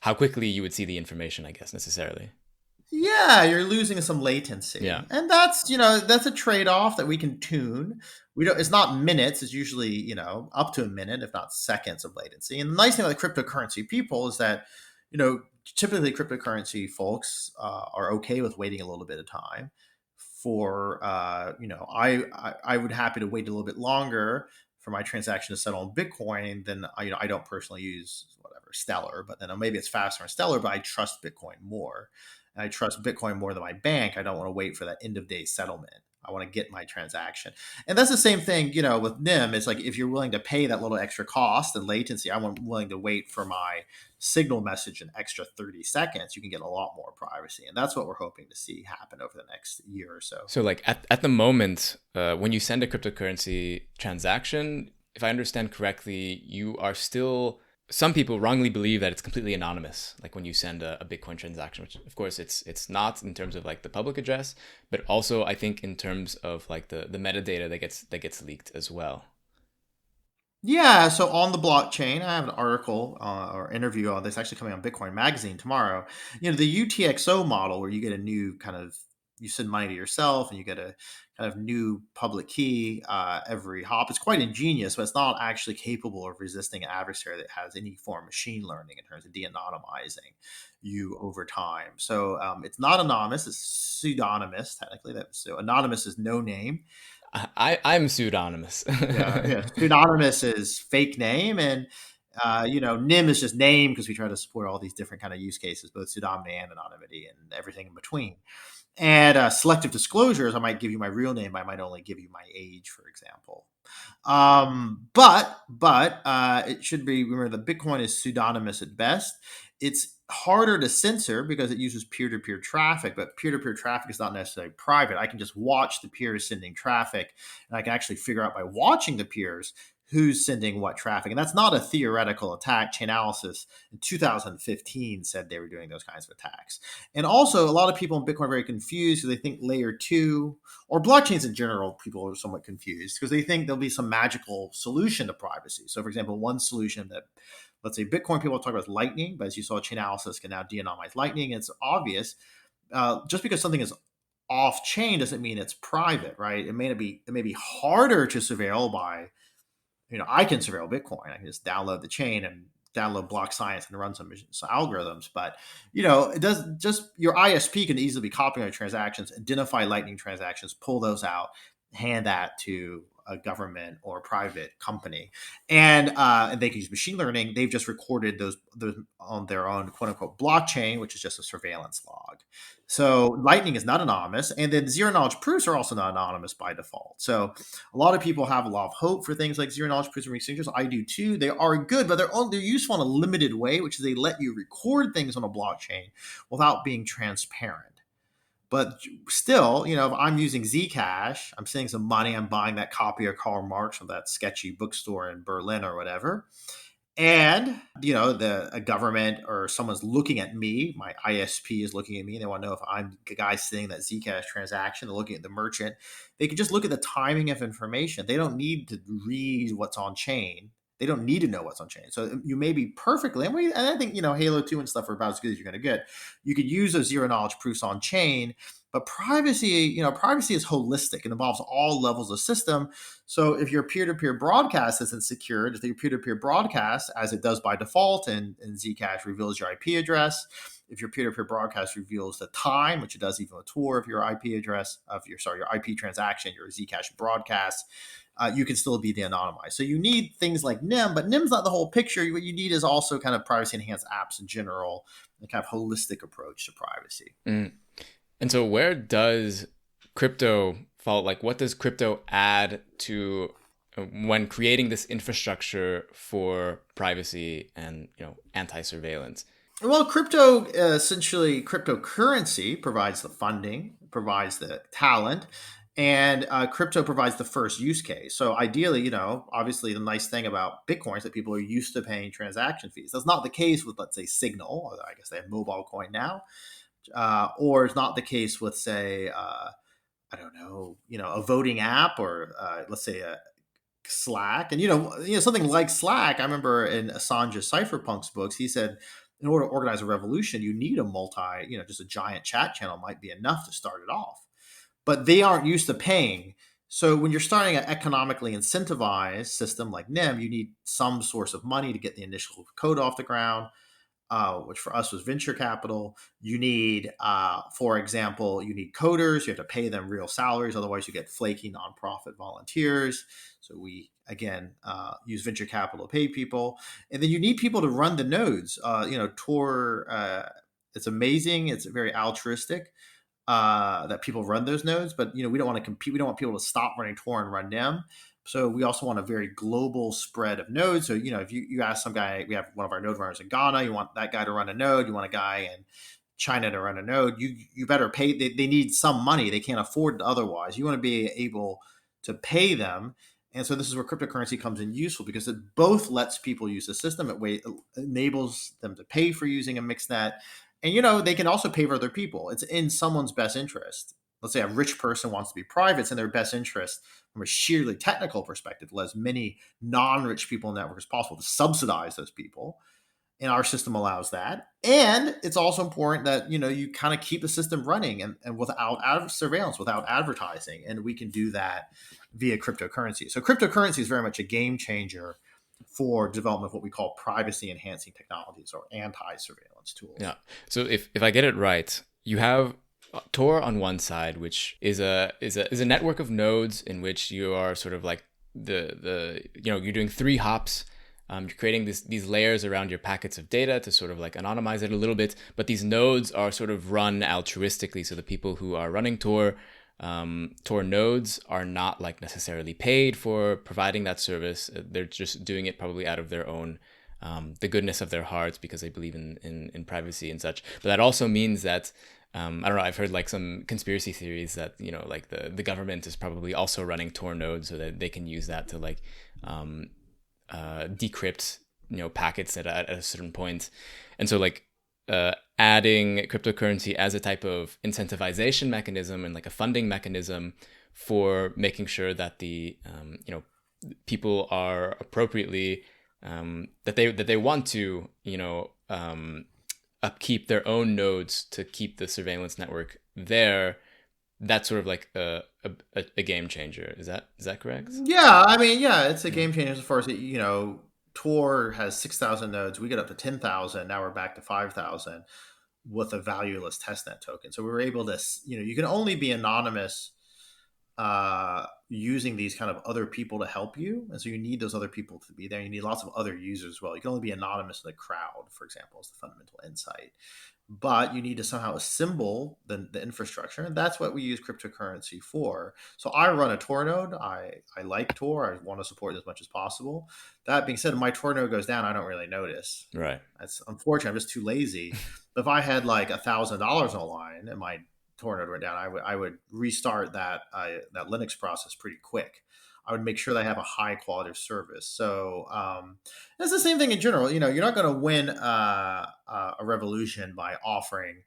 how quickly you would see the information, I guess, necessarily. Yeah, you're losing some Yeah. latency. And that's a trade-off that we can tune. We don't It's not minutes, it's usually, up to a minute, if not seconds of latency. And the nice thing about the cryptocurrency people is that, you know, typically cryptocurrency folks are okay with waiting a little bit of time for I would happy to wait a little bit longer for my transaction to settle in Bitcoin than I don't personally use whatever Stellar, but then maybe it's faster on Stellar, but I trust Bitcoin more. And I trust Bitcoin more than my bank. I don't want to wait for that end of day settlement. I want to get my transaction. And that's the same thing, with Nym. It's like if you're willing to pay that little extra cost and latency, I'm willing to wait for my signal message an extra 30 seconds. You can get a lot more privacy. And that's what we're hoping to see happen over the next year or so. So like at the moment, when you send a cryptocurrency transaction, if I understand correctly, you are still some people wrongly believe that it's completely anonymous, like when you send a Bitcoin transaction, which of course it's not in terms of like the public address, but also I think in terms of like the metadata that gets leaked as well. Yeah, so on the blockchain, I have an article or interview on this actually coming on Bitcoin Magazine tomorrow. The UTXO model, where you get a new kind of you send money to yourself and you get a kind of new public key every hop. It's quite ingenious, but it's not actually capable of resisting an adversary that has any form of machine learning in terms of de-anonymizing you over time. So it's not anonymous; it's pseudonymous technically. So anonymous is no name. I'm pseudonymous. Yeah, yeah. Pseudonymous is fake name, and Nym is just name because we try to support all these different kind of use cases, both pseudonymity and anonymity, and everything in between. And selective disclosures, I might give you my real name, I might only give you my age, for example. But it should be remember that Bitcoin is pseudonymous at best. It's harder to censor because it uses peer-to-peer traffic, but peer-to-peer traffic is not necessarily private. I can just watch the peers sending traffic, and I can actually figure out by watching the peers who's sending what traffic. And that's not a theoretical attack. Chainalysis in 2015 said they were doing those kinds of attacks. And also, a lot of people in Bitcoin are very confused because they think layer two or blockchains in general, people are somewhat confused because they think there'll be some magical solution to privacy. So, for example, one solution that, let's say, Bitcoin people talk about is Lightning, but as you saw, Chainalysis can now de-anonymize Lightning. It's obvious. Just because something is off chain doesn't mean it's private, right? It may be harder to surveil by, I can surveil Bitcoin. I can just download the chain and download block science and run some algorithms. But it does just your ISP can easily be copying our transactions, identify Lightning transactions, pull those out, hand that to a government or a private company, and they can use machine learning. They've just recorded those on their own quote unquote blockchain, which is just a surveillance log. So Lightning is not anonymous, and then zero knowledge proofs are also not anonymous by default. So a lot of people have a lot of hope for things like zero knowledge proofs and signatures. I do too. They are good, but they're useful in a limited way, which is they let you record things on a blockchain without being transparent. But still, if I'm using Zcash, I'm sending some money, I'm buying that copy of Karl Marx from that sketchy bookstore in Berlin or whatever. And a government or someone's looking at me, my ISP is looking at me, and they want to know if I'm the guy sending that Zcash transaction. They're looking at the merchant. They can just look at the timing of information. They don't need to read what's on chain. They don't need to know what's on chain. So you may be perfectly, and I think Halo 2 and stuff are about as good as you're going to get. You could use those zero knowledge proofs on chain, but privacy is holistic. It involves all levels of system. So if your peer-to-peer broadcast isn't secured, if your peer-to-peer broadcast, as it does by default, and Zcash reveals your IP address, if your peer-to-peer broadcast reveals the time, which it does even a tour of your IP address, your IP transaction, your Zcash broadcast, you can still be de-anonymized. So you need things like Nym, but Nym's not the whole picture. What you need is also kind of privacy-enhanced apps in general, a kind of holistic approach to privacy. Mm. And so where does crypto fall? Like, what does crypto add to when creating this infrastructure for privacy and, anti-surveillance? Well, cryptocurrency provides the funding, provides the talent, and crypto provides the first use case. So ideally, obviously the nice thing about Bitcoin is that people are used to paying transaction fees. That's not the case with, let's say, Signal, although I guess they have mobile coin now, or it's not the case with, say, I don't know, a voting app, or let's say Slack, and something like Slack. I remember in Assange's cypherpunks books, he said in order to organize a revolution, you need a just a giant chat channel might be enough to start it off. But they aren't used to paying. So when you're starting an economically incentivized system like Nym, you need some source of money to get the initial code off the ground, which for us was venture capital. You need, for example, you need coders. You have to pay them real salaries. Otherwise, you get flaky nonprofit volunteers. So we, again, use venture capital to pay people. And then you need people to run the nodes. Tor, it's amazing. It's very altruistic that people run those nodes, but we don't want to compete. We don't want people to stop running Tor and run Nym. So we also want a very global spread of nodes. So if you ask some guy, we have one of our node runners in Ghana, you want that guy to run a node. You want a guy in China to run a node. You better pay. They need some money. They can't afford it otherwise. You want to be able to pay them. And so this is where cryptocurrency comes in useful, because it both lets people use the system. It enables them to pay for using a mixed net. And they can also pay for other people. It's in someone's best interest. Let's say a rich person wants to be private. It's in their best interest from a sheerly technical perspective to let as many non-rich people in the network as possible to subsidize those people. And our system allows that. And it's also important that you kind of keep the system running and without surveillance, without advertising. And we can do that via cryptocurrency. So cryptocurrency is very much a game changer for development of what we call privacy enhancing technologies or anti-surveillance tools. Yeah. So if I get it right, you have Tor on one side, which is a network of nodes in which you are sort of like you're doing 3 hops. You're creating these layers around your packets of data to sort of like anonymize it a little bit, but these nodes are sort of run altruistically. So the people who are running Tor nodes are not like necessarily paid for providing that service. They're just doing it probably out of their own, the goodness of their hearts, because they believe in privacy and such. But that also means that, I don't know, I've heard like some conspiracy theories that, like the government is probably also running Tor nodes so that they can use that to like decrypt, packets at a certain point. And so like, adding cryptocurrency as a type of incentivization mechanism and like a funding mechanism for making sure that the people are appropriately that they want to upkeep their own nodes to keep the surveillance network there. That's sort of like a game changer. Is that correct? Yeah, I mean, yeah, it's a game changer as far as Tor has 6,000 nodes. We get up to 10,000. Now we're back to 5,000 with a valueless testnet token. So we were able to, you can only be anonymous using these kind of other people to help you. And so you need those other people to be there. You need lots of other users as well. You can only be anonymous in the crowd, for example, is the fundamental insight. But you need to somehow assemble the infrastructure. And that's what we use cryptocurrency for. So I run a Tor node. I like Tor. I want to support it as much as possible. That being said, if my Tor node goes down, I don't really notice. Right. That's unfortunate. I'm just too lazy. But if I had like $1,000 on the line and my Tor node went down, I would restart that Linux process pretty quick. I would make sure that I have a high quality of service. So it's the same thing in general. You're not going to win a revolution by offering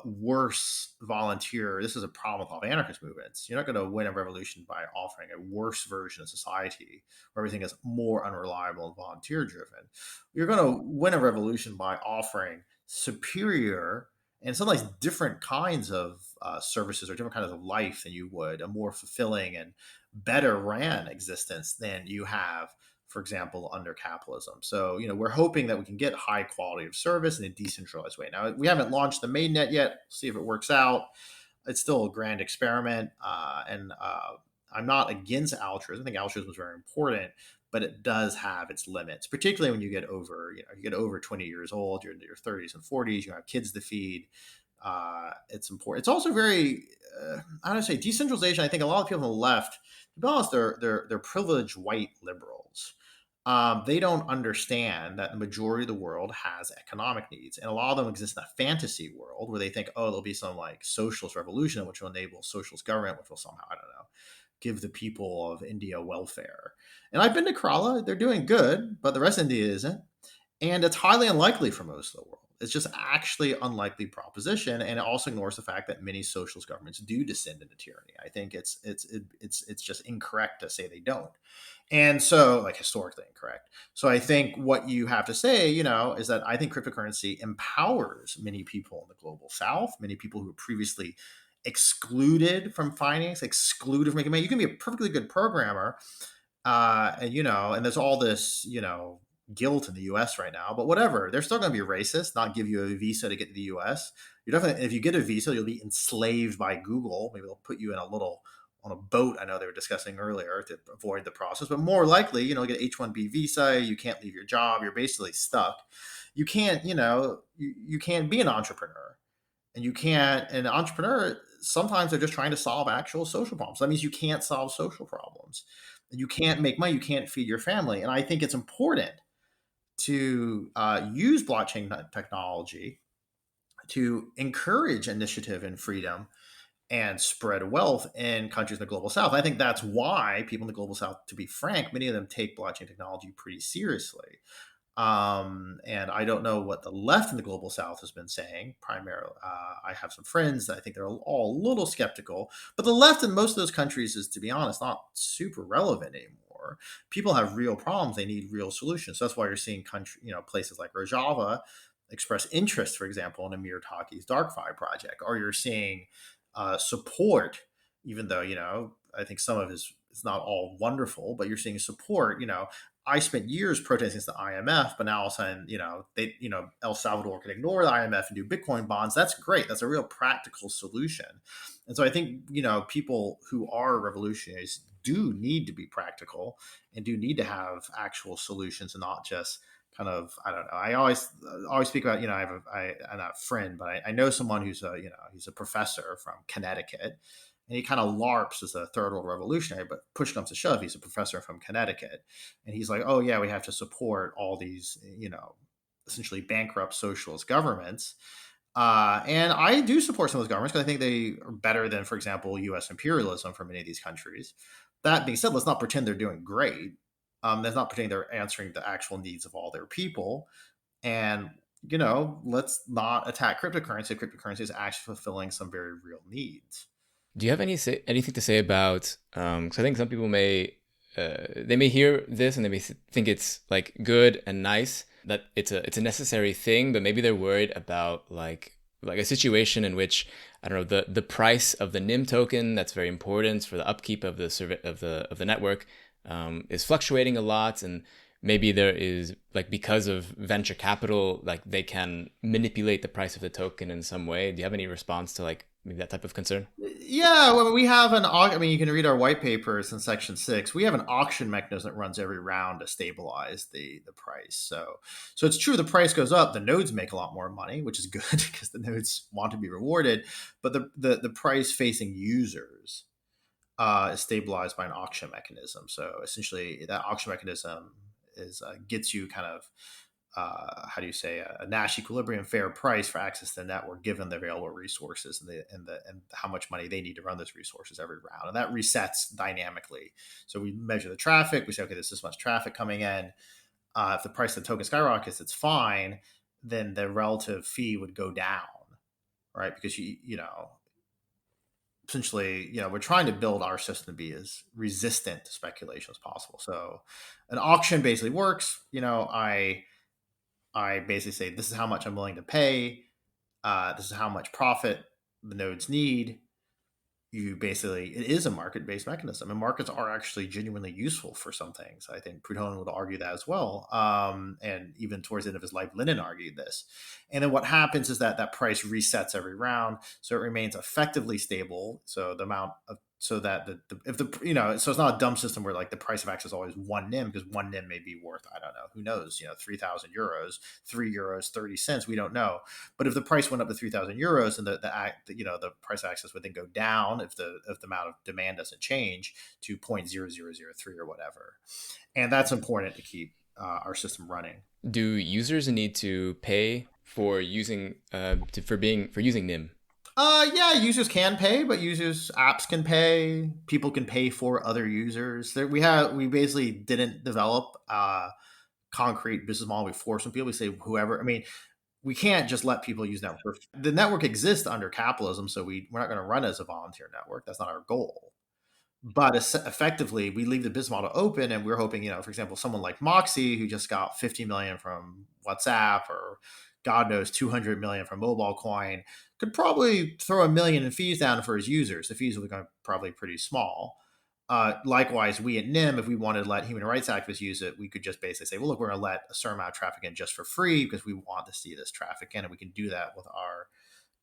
worse volunteer. This is a problem with all anarchist movements. You're not going to win a revolution by offering a worse version of society where everything is more unreliable and volunteer driven. You're going to win a revolution by offering superior and sometimes different kinds of services or different kinds of life than you would, a more fulfilling and better ran existence than you have, for example, under capitalism. So, we're hoping that we can get high quality of service in a decentralized way. Now, we haven't launched the mainnet yet. See if it works out. It's still a grand experiment. And I'm not against altruism. I think altruism is very important, but it does have its limits, particularly when you get over 20 years old, you're in your 30s and 40s, you have kids to feed. It's important. It's also very, I don't say decentralization. I think a lot of people on the left, to be honest, they're privileged white liberals. They don't understand that the majority of the world has economic needs, and a lot of them exist in a fantasy world where they think, oh, there'll be some like socialist revolution which will enable socialist government, which will somehow, I don't know, give the people of India welfare. And I've been to Kerala; they're doing good, but the rest of India isn't, and it's highly unlikely for most of the world. It's just actually an unlikely proposition, and it also ignores the fact that many socialist governments do descend into tyranny. I think it's just incorrect to say they don't. And so, like, historically incorrect. So I think what you have to say, is that I think cryptocurrency empowers many people in the global south, many people who were previously excluded from finance, excluded from making money. You can be a perfectly good programmer, and there's all this, guilt in the U.S. right now. But whatever, they're still going to be racist, not give you a visa to get to the U.S. You're definitely, if you get a visa, you'll be enslaved by Google. Maybe they'll put you in a little on a boat. I know they were discussing earlier to avoid the process, but more likely, get H-1B visa. You can't leave your job. You're basically stuck. You can't, you can't be an entrepreneur, and you can't. An entrepreneur, sometimes they're just trying to solve actual social problems. That means you can't solve social problems. You can't make money. You can't feed your family. And I think it's important to use blockchain technology to encourage initiative and freedom and spread wealth in countries in the global south. I think that's why people in the global south, to be frank, many of them take blockchain technology pretty seriously. And I don't know what the left in the global south has been saying. Primarily, I have some friends that I think they're all a little skeptical, but the left in most of those countries is, to be honest, not super relevant anymore. People have real problems; they need real solutions. So that's why you're seeing places like Rojava express interest, for example, in Amir Taki's DarkFi project, or you're seeing support, even though I think some of his it's not all wonderful, but you're seeing support. I spent years protesting against the IMF, but now all of a sudden, El Salvador can ignore the IMF and do Bitcoin bonds. That's great. That's a real practical solution. And so I think, people who are revolutionaries do need to be practical and do need to have actual solutions, and not just kind of, I don't know. I always speak about, I'm not a friend, but I know someone who's he's a professor from Connecticut, and he kind of LARPs as a third world revolutionary, but push comes to shove, he's a professor from Connecticut. And he's like, oh, yeah, we have to support all these, essentially bankrupt socialist governments. And I do support some of those governments because I think they are better than, for example, US imperialism for many of these countries. That being said, let's not pretend they're doing great. Let's not pretend they're answering the actual needs of all their people. And, let's not attack cryptocurrency. Cryptocurrency is actually fulfilling some very real needs. Do you have anything to say about? Because I think some people they may hear this and they may think it's like good and nice, that it's a necessary thing, but maybe they're worried about like a situation in which, I don't know, the price of the Nym token, that's very important for the upkeep of the network, is fluctuating a lot, and maybe there is, like, because of venture capital, like they can manipulate the price of the token in some way. Do you have any response to like maybe that type of concern? Yeah, well, we have you can read our white papers in section 6. We have an auction mechanism that runs every round to stabilize the price. So it's true, the price goes up, the nodes make a lot more money, which is good because the nodes want to be rewarded. But the price facing users is stabilized by an auction mechanism. So essentially, that auction mechanism gets you kind of how do you say, a Nash equilibrium fair price for access to the network, given the available resources and how much money they need to run those resources every round, and that resets dynamically. So we measure the traffic. We say, okay, there's this much traffic coming in. If the price of the token skyrockets, it's fine. Then the relative fee would go down, right? Because essentially, we're trying to build our system to be as resistant to speculation as possible. So an auction basically works. I basically say, this is how much I'm willing to pay. This is how much profit the nodes need. It is a market-based mechanism, and markets are actually genuinely useful for some things. I think Proudhon would argue that as well. And even towards the end of his life, Lenin argued this. And then what happens is that price resets every round. So it remains effectively stable. So the amount of, so that so it's not a dumb system where like the price of access is always one Nym, because one Nym may be worth, I don't know, who knows, 3,000 euros, €3, 30 cents. We don't know. But if the price went up to 3,000 euros, and the price of access would then go down if the amount of demand doesn't change to 0.0003 or whatever. And that's important to keep our system running. Do users need to pay for using using Nym? Yeah, users can pay, but apps can pay. People can pay for other users. We basically didn't develop a concrete business model. We force some people. We say whoever. I mean, we can't just let people use network. The network exists under capitalism, so we're not going to run as a volunteer network. That's not our goal. But effectively, we leave the business model open, and we're hoping, for example, someone like Moxie, who just got 50 million from WhatsApp, or God knows 200 million from Mobile Coin, could probably throw a million in fees down for his users. The fees will be probably pretty small. Likewise, we at Nym, if we wanted to let human rights activists use it, we could just basically say, well, look, we're going to let a certain amount of traffic in just for free because we want to see this traffic in, and we can do that with our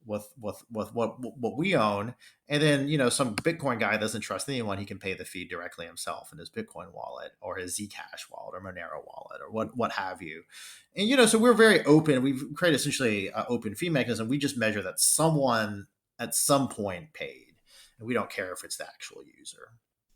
with what we own. And then, some Bitcoin guy doesn't trust anyone, he can pay the fee directly himself in his Bitcoin wallet or his Zcash wallet or Monero wallet or what have you. And so we're very open. We've created essentially an open fee mechanism. We just measure that someone at some point paid, and we don't care if it's the actual user.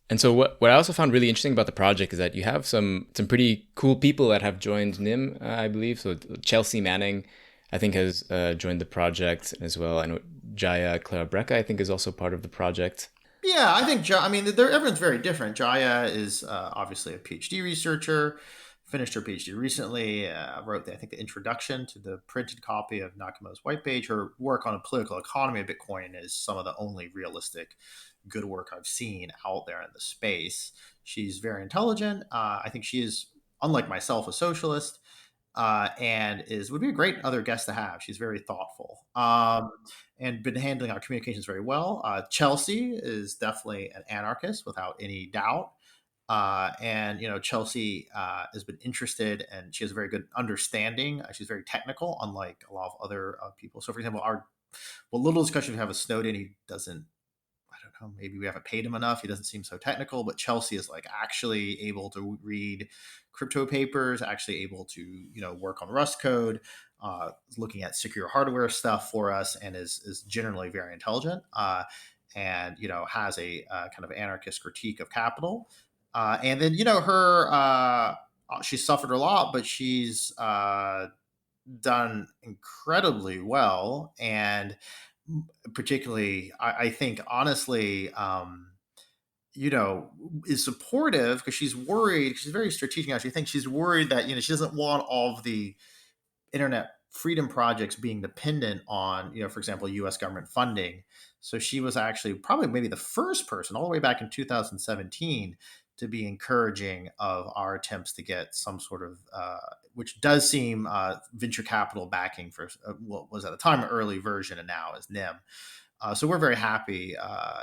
And so what I also found really interesting about the project is that you have some pretty cool people that have joined Nym, I believe. So Chelsea Manning, I think, has joined the project as well. I know Jaya Clarabrecca, I think, is also part of the project. Yeah, I think, everyone's very different. Jaya is obviously a PhD researcher, finished her PhD recently, wrote, I think, the introduction to the printed copy of Nakamoto's white page. Her work on a political economy of Bitcoin is some of the only realistic good work I've seen out there in the space. She's very intelligent. I think she is, unlike myself, a socialist. And would be a great other guest to have. She's very thoughtful, and been handling our communications very well. Chelsea is definitely an anarchist without any doubt. And Chelsea has been interested, and she has a very good understanding. She's very technical, unlike a lot of other people. So, for example, what little discussion we have with Snowden, he doesn't. I don't know, maybe we haven't paid him enough. He doesn't seem so technical, but Chelsea is like actually able to read crypto papers, actually able to, work on Rust code, looking at secure hardware stuff for us, and is generally very intelligent, and, has a kind of anarchist critique of capital. And then, she's suffered a lot, but she's done incredibly well. And particularly, I think, honestly, is supportive because she's worried. She's very strategic. Actually, I think she's worried that she doesn't want all of the internet freedom projects being dependent on, for example, U.S. government funding. So she was actually probably maybe the first person, all the way back in 2017, to be encouraging of our attempts to get some sort of, which does seem venture capital backing for what was at the time an early version and now is Nym. So we're very happy,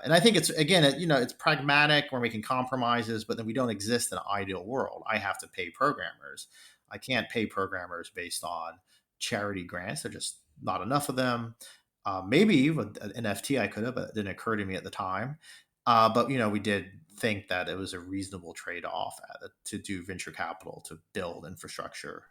and I think it's, again, it's pragmatic. We're making compromises, but then we don't exist in an ideal world. I have to pay programmers. I can't pay programmers based on charity grants. There's just not enough of them. Maybe with an NFT I could have, but it didn't occur to me at the time. But we did think that it was a reasonable trade-off to do venture capital to build infrastructure.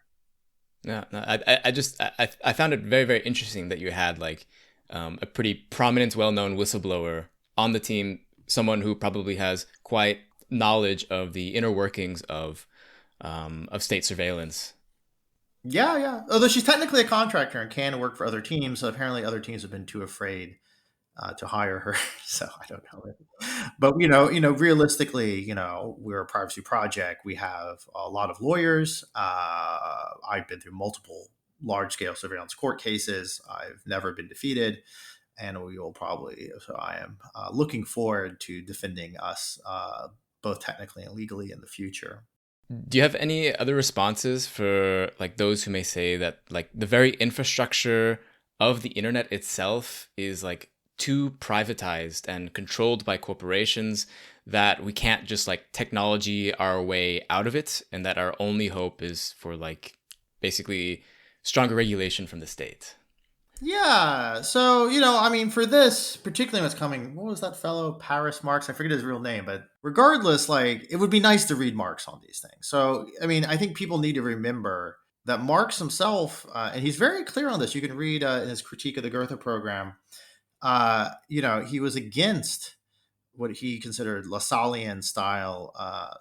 No, I found it very, very interesting that you had like a pretty prominent, well-known whistleblower on the team, someone who probably has quite knowledge of the inner workings of state surveillance. Yeah, yeah. Although she's technically a contractor and can work for other teams, so apparently other teams have been too afraid to hire her. So I don't know. But realistically, we're a privacy project. We have a lot of lawyers. I've been through multiple large-scale surveillance court cases. I've never been defeated, and we will probably. So I am looking forward to defending us, both technically and legally, in the future. Do you have any other responses for like those who may say that like the very infrastructure of the internet itself is like too privatized and controlled by corporations, that we can't just like technology our way out of it, and that our only hope is for like basically stronger regulation from the state? Yeah. So, for this, particularly what's coming, what was that fellow, Paris Marx? I forget his real name, but regardless, like, it would be nice to read Marx on these things. So, I think people need to remember that Marx himself, and he's very clear on this. You can read in his critique of the Goethe program, he was against what he considered Lassallean style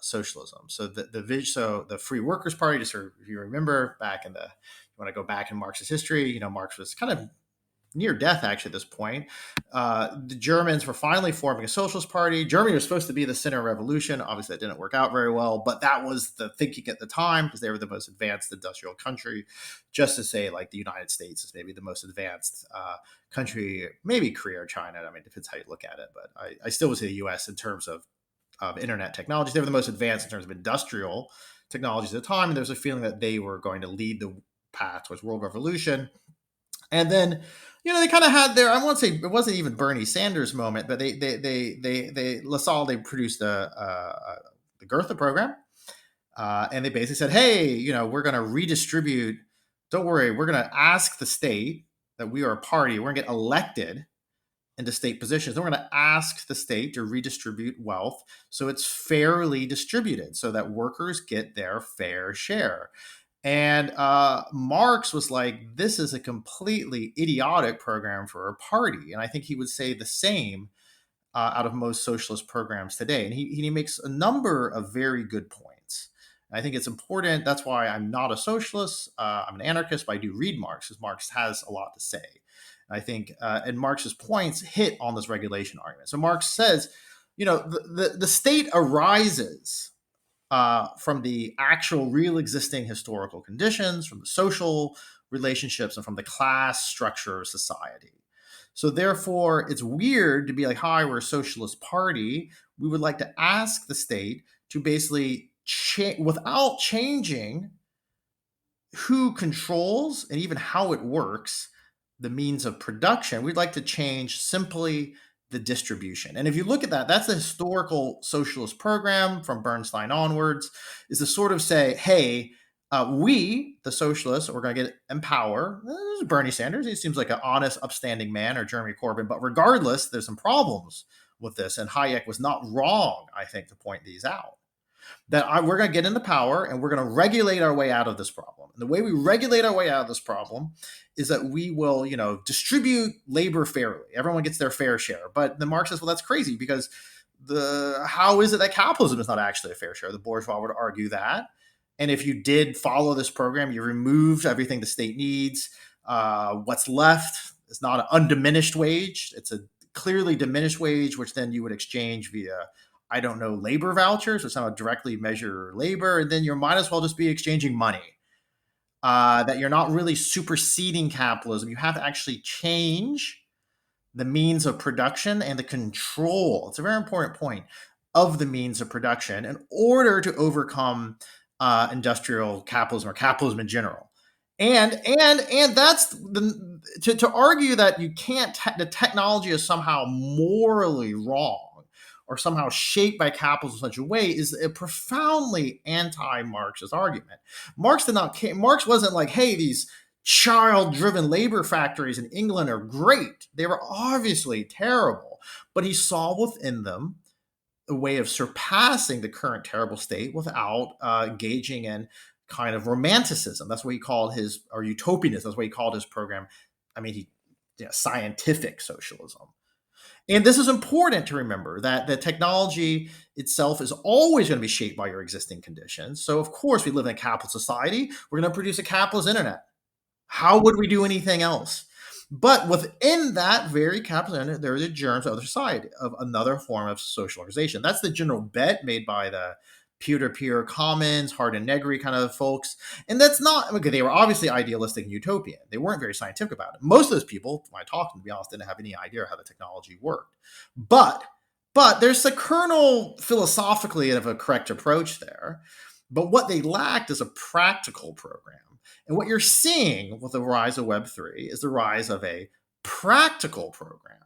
socialism. So the Free Workers Party, just if you remember back in the, you want to go back in Marx's history, Marx was kind of near death, actually, at this point. The Germans were finally forming a socialist party. Germany was supposed to be the center of revolution. Obviously, that didn't work out very well, but that was the thinking at the time because they were the most advanced industrial country. Just to say, like, the United States is maybe the most advanced country, maybe Korea or China. I mean, it depends how you look at it, but I still would say the U.S. in terms of internet technologies. They were the most advanced in terms of industrial technologies at the time, and there was a feeling that they were going to lead the path towards world revolution. And then, they kind of had their, I won't say it wasn't even Bernie Sanders moment, but LaSalle, they produced the Goethe program. And they basically said, hey, we're going to redistribute. Don't worry, we're going to ask the state that we are a party. We're going to get elected into state positions. Then we're going to ask the state to redistribute wealth so it's fairly distributed so that workers get their fair share. And Marx was like, this is a completely idiotic program for a party. And I think he would say the same out of most socialist programs today. And he makes a number of very good points. And I think it's important. That's why I'm not a socialist. I'm an anarchist, but I do read Marx because Marx has a lot to say. I think, and Marx's points hit on this regulation argument. So Marx says, the state arises from the actual real existing historical conditions, from the social relationships, and from the class structure of society. So therefore, it's weird to be like, hi, we're a socialist party. We would like to ask the state to basically, without changing who controls and even how it works, the means of production, we'd like to change simply the distribution. And if you look at that, that's the historical socialist program from Bernstein onwards, is to sort of say, hey, we, the socialists, we're going to get empower. Bernie Sanders, he seems like an honest, upstanding man, or Jeremy Corbyn. But regardless, there's some problems with this. And Hayek was not wrong, I think, to point these out. That we're going to get into power and we're going to regulate our way out of this problem. And the way we regulate our way out of this problem is that we will, distribute labor fairly. Everyone gets their fair share. But the Marx says, well, that's crazy because how is it that capitalism is not actually a fair share? The bourgeois would argue that. And if you did follow this program, you removed everything the state needs. What's left is not an undiminished wage. It's a clearly diminished wage, which then you would exchange via, I don't know, labor vouchers, which somehow directly measure labor. And then you might as well just be exchanging money. That you're not really superseding capitalism. You have to actually change the means of production and the control. It's a very important point of the means of production in order to overcome industrial capitalism or capitalism in general. And that's to argue that you can't, the technology is somehow morally wrong or somehow shaped by capitalism in such a way is a profoundly anti-Marxist argument. Marx wasn't like, hey, these child-driven labor factories in England are great. They were obviously terrible, but he saw within them a way of surpassing the current terrible state without engaging in kind of romanticism. That's what he called his, or utopianism. That's what he called his program. I mean, scientific socialism. And this is important to remember, that the technology itself is always going to be shaped by your existing conditions. So, of course, we live in a capitalist society. We're going to produce a capitalist internet. How would we do anything else? But within that very capitalist internet, there are the germs of other society, of another form of social organization. That's the general bet made by the peer-to-peer commons, Hardin Negri kind of folks. And that's not, okay, they were obviously idealistic and utopian. They weren't very scientific about it. Most of those people, when I talked to them, to be honest, didn't have any idea how the technology worked. But there's a kernel philosophically of a correct approach there. But what they lacked is a practical program. And what you're seeing with the rise of Web3 is the rise of a practical program,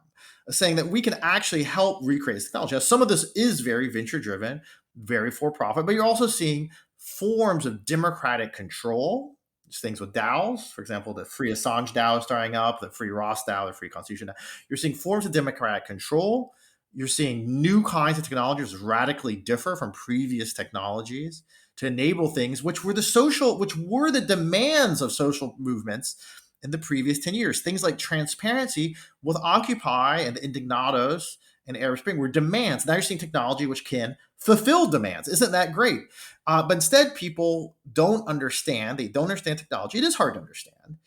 saying that we can actually help recreate technology. Now, some of this is very venture-driven, very for-profit, but you're also seeing forms of democratic control. There's things with DAOs, for example, the Free Assange DAO starting up, the Free Ross DAO, the Free Constitution DAO. You're seeing forms of democratic control. You're seeing new kinds of technologies radically differ from previous technologies to enable things which were the demands of social movements in the previous 10 years. Things like transparency with Occupy and the Indignados and Arab Spring were demands. Now you're seeing technology which can fulfill demands. Isn't that great? But instead, people don't understand. They don't understand technology. It is hard to understand.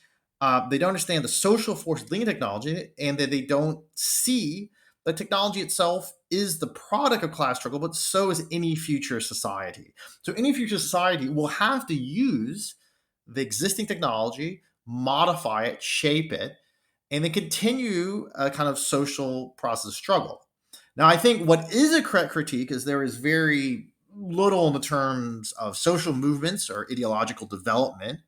They don't understand the social forces linking technology, and that they don't see that technology itself is the product of class struggle, but so is any future society. So any future society will have to use the existing technology, modify it, shape it, and then continue a kind of social process of struggle. Now, I think what is a correct critique is there is very little in the terms of social movements or ideological development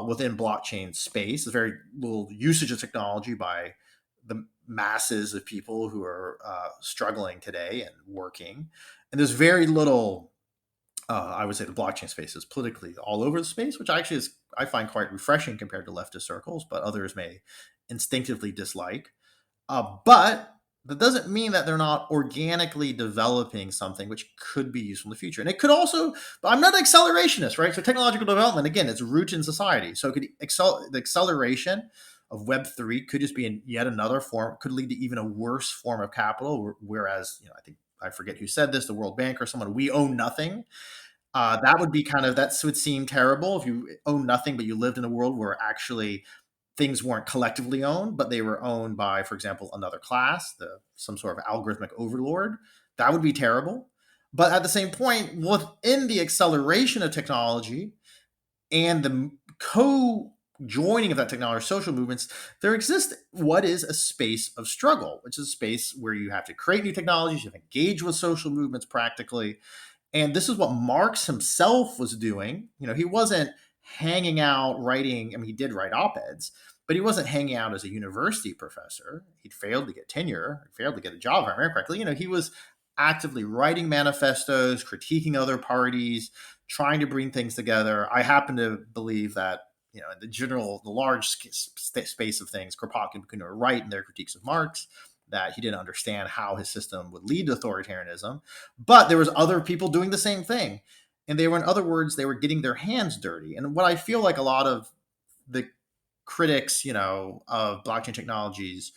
within blockchain space. There's very little usage of technology by the masses of people who are struggling today and working. And there's very little, I would say the blockchain space is politically all over the space, which actually is, I find quite refreshing compared to leftist circles, but others may instinctively dislike. But that doesn't mean that they're not organically developing something which could be useful in the future. And it could also, but I'm not an accelerationist, right? So technological development, again, it's roots in society. So it could the acceleration of Web3 could just be in yet another form, could lead to even a worse form of capital. Whereas, I think, I forget who said this, the World Bank or someone, we own nothing. That would be that would seem terrible if you own nothing, but you lived in a world where actually things weren't collectively owned, but they were owned by, for example, another class, some sort of algorithmic overlord. That would be terrible. But at the same point, within the acceleration of technology and the co-joining of that technology, social movements, there exists what is a space of struggle, which is a space where you have to create new technologies, you have to engage with social movements practically. And this is what Marx himself was doing. He wasn't hanging out writing. I mean, he did write op-eds, but he wasn't hanging out as a university professor. He'd failed to get tenure, failed to get a job, if I remember correctly. He was actively writing manifestos, critiquing other parties, trying to bring things together. I happen to believe that, in the large space of things, Kropotkin and Bakunin were right in their critiques of Marx, that he didn't understand how his system would lead to authoritarianism. But there was other people doing the same thing. And they were, in other words, they were getting their hands dirty. And what I feel like a lot of the critics, of blockchain technologies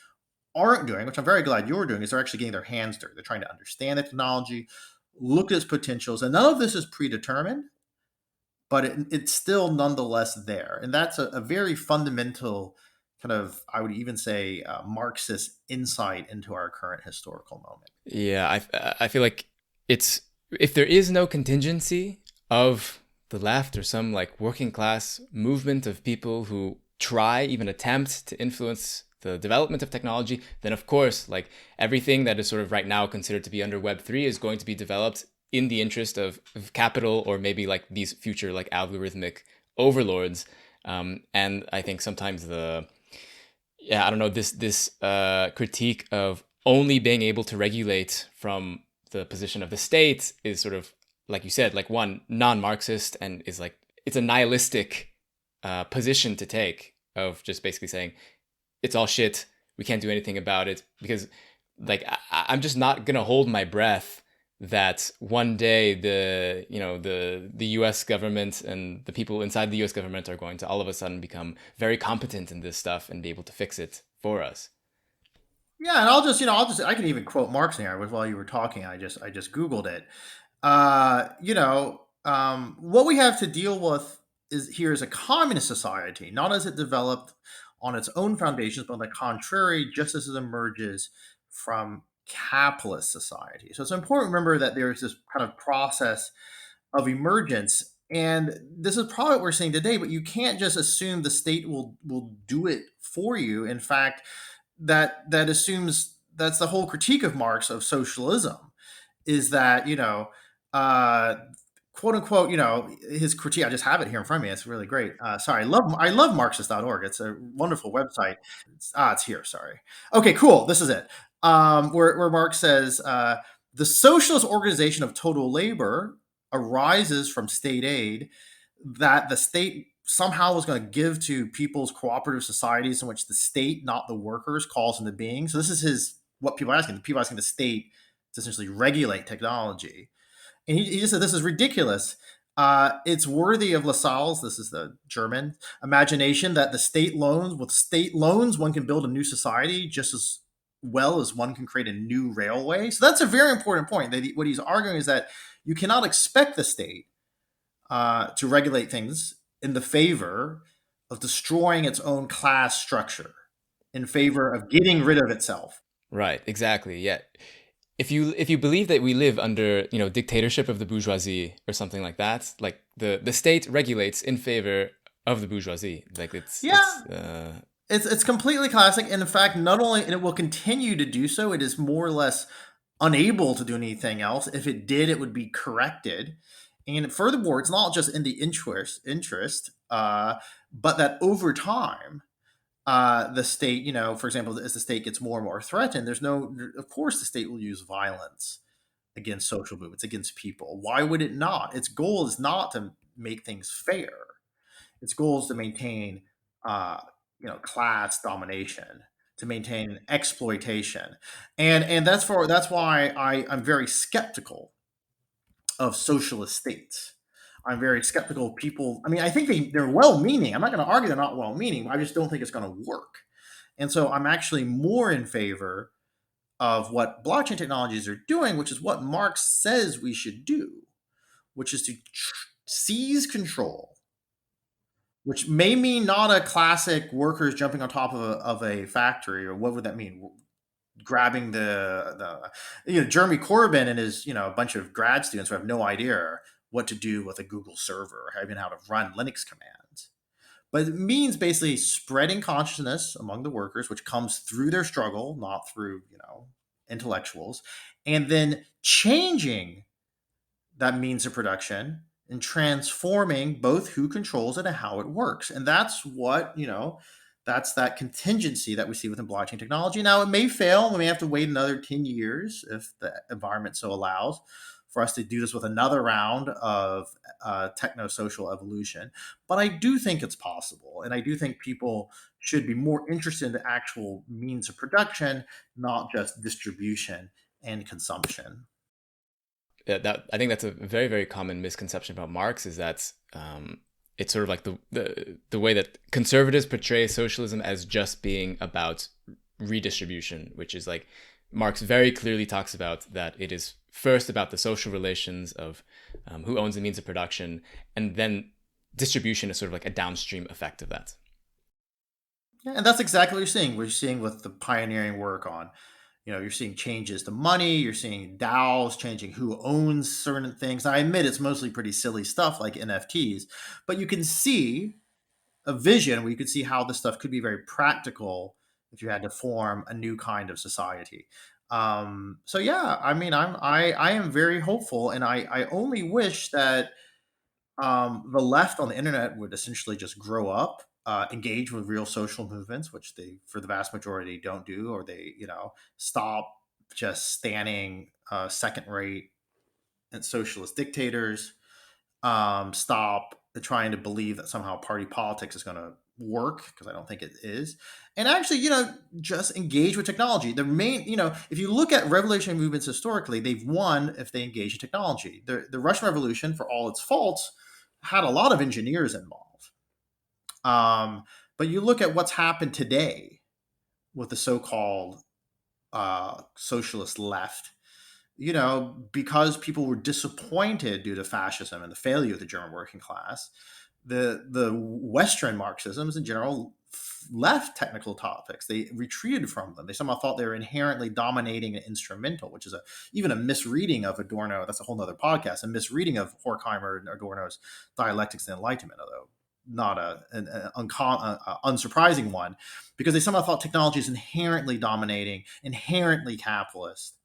aren't doing, which I'm very glad you're doing, is they're actually getting their hands dirty. They're trying to understand the technology, look at its potentials. And none of this is predetermined, but it's still nonetheless there. And that's a very fundamental kind of, I would even say, Marxist insight into our current historical moment. Yeah, I feel like it's if there is no contingency of the left or some like working class movement of people who try, even attempt to influence the development of technology, then of course, like everything that is sort of right now considered to be under Web3 is going to be developed in the interest of capital, or maybe like these future like algorithmic overlords. And I think sometimes I don't know, this critique of only being able to regulate from the position of the state is sort of, like you said, like one, non-Marxist, and is like, it's a nihilistic position to take, of just basically saying it's all shit, we can't do anything about it, because like I'm just not gonna hold my breath that one day the US government and the people inside the US government are going to all of a sudden become very competent in this stuff and be able to fix it for us. Yeah, and I can even quote Marx here while you were talking. I just Googled it. What we have to deal with is a communist society, not as it developed on its own foundations, but on the contrary, just as it emerges from capitalist society. So it's important to remember that there's this kind of process of emergence. And this is probably what we're seeing today, but you can't just assume the state will do it for you. In fact, that assumes, that's the whole critique of Marx of socialism, is that, quote unquote, his critique. I just have it here in front of me. It's really great. Sorry, I love Marxist.org. It's a wonderful website. It's here. Sorry. Okay, cool. This is it. Where Marx says the socialist organization of total labor arises from state aid, that the state somehow was going to give to people's cooperative societies in which the state, not the workers, calls into being. So this is what people are asking. People are asking the state to essentially regulate technology. And he just said, this is ridiculous. It's worthy of Lassalle's, this is the German, imagination that with state loans, one can build a new society just as well as one can create a new railway. So that's a very important point. What he's arguing is that you cannot expect the state to regulate things in the favor of destroying its own class structure in favor of getting rid of itself. Right, exactly. Yeah. If you believe that we live under, dictatorship of the bourgeoisie or something like that, like the state regulates in favor of the bourgeoisie. Like Yeah, it's completely classic, and in fact, not only and it will continue to do so. It is more or less unable to do anything else. If it did, it would be corrected. And furthermore, it's not just in the interest, but that over time, the state, for example, as the state gets more and more threatened, of course, the state will use violence against social movements, against people. Why would it not? Its goal is not to make things fair. Its goal is to maintain, uh, class domination, to maintain exploitation, and that's why I'm very skeptical of socialist states. I'm very skeptical of people. I mean, I think they're well-meaning. I'm not going to argue they're not well-meaning. I just don't think it's going to work. And so I'm actually more in favor of what blockchain technologies are doing, which is what Marx says we should do, which is to seize control, which may mean not a classic workers jumping on top of a factory, or what would that mean? Grabbing Jeremy Corbyn and his a bunch of grad students who have no idea what to do with a Google server or even how to run Linux commands. But it means basically spreading consciousness among the workers, which comes through their struggle, not through intellectuals, and then changing that means of production and transforming both who controls it and how it works. And that's that's that contingency that we see within blockchain technology. Now, it may fail. We may have to wait another 10 years if the environment so allows for us to do this with another round of techno-social evolution. But I do think it's possible. And I do think people should be more interested in the actual means of production, not just distribution and consumption. that I think that's a very, very common misconception about Marx, is that it's sort of like the way that conservatives portray socialism as just being about redistribution, which is like Marx very clearly talks about that it is first about the social relations of who owns the means of production, and then distribution is sort of like a downstream effect of that. Yeah, and that's exactly what you're seeing. We're seeing with the pioneering work on, you're seeing changes to money. You're seeing DAOs changing who owns certain things. I admit it's mostly pretty silly stuff like NFTs, but you can see a vision where you could see how this stuff could be very practical if you had to form a new kind of society. So yeah, I mean, I am very hopeful, and I only wish that the left on the internet would essentially just grow up, engage with real social movements, which they, for the vast majority, don't do, or they, stop just standing second-rate and socialist dictators. Stop trying to believe that somehow party politics is going to work, because I don't think it is. And actually, just engage with technology. The main, if you look at revolutionary movements historically, they've won if they engage in technology. The Russian Revolution, for all its faults, had a lot of engineers involved. But you look at what's happened today with the so-called socialist left, because people were disappointed due to fascism and the failure of the German working class, the Western Marxisms in general left technical topics. They retreated from them. They somehow thought they were inherently dominating and instrumental, which is even a misreading of Adorno. That's a whole nother podcast. A misreading of Horkheimer and Adorno's Dialectics and Enlightenment, although not an unsurprising one, because they somehow thought technology is inherently dominating, inherently capitalist,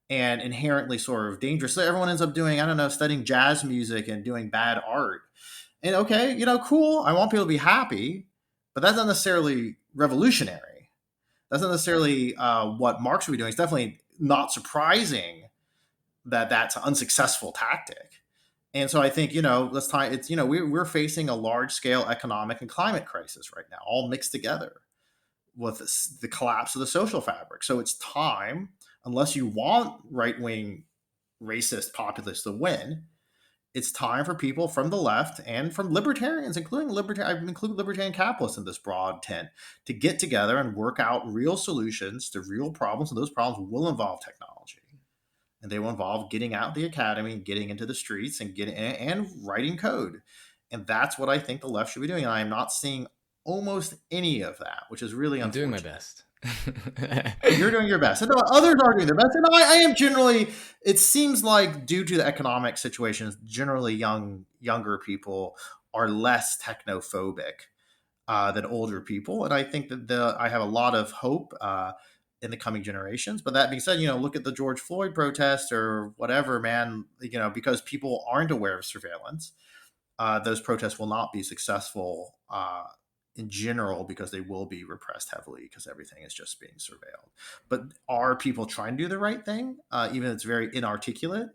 and inherently sort of dangerous. So everyone ends up doing, I don't know, studying jazz music and doing bad art. And okay, cool. I want people to be happy, but that's not necessarily revolutionary. That's not necessarily what Marx would be doing. It's definitely not surprising that that's an unsuccessful tactic. And so I think, let's tie it's, we're facing a large scale economic and climate crisis right now, all mixed together with the collapse of the social fabric. So it's time, unless you want right wing racist populists to win, it's time for people from the left and from libertarians, including I've included libertarian capitalists in this broad tent, to get together and work out real solutions to real problems. And those problems will involve technology. And they will involve getting out the academy and getting into the streets and writing code. And that's what I think the left should be doing. And I am not seeing almost any of that, which is really I'm doing my unfortunate. best. You're doing your best, and others are doing their best. And I am generally. It seems like due to the economic situations, generally younger people are less technophobic than older people, and I think that I have a lot of hope in the coming generations. But that being said, look at the George Floyd protest or whatever, man. Because people aren't aware of surveillance, those protests will not be successful in general because they will be repressed heavily because everything is just being surveilled. But are people trying to do the right thing, even if it's very inarticulate?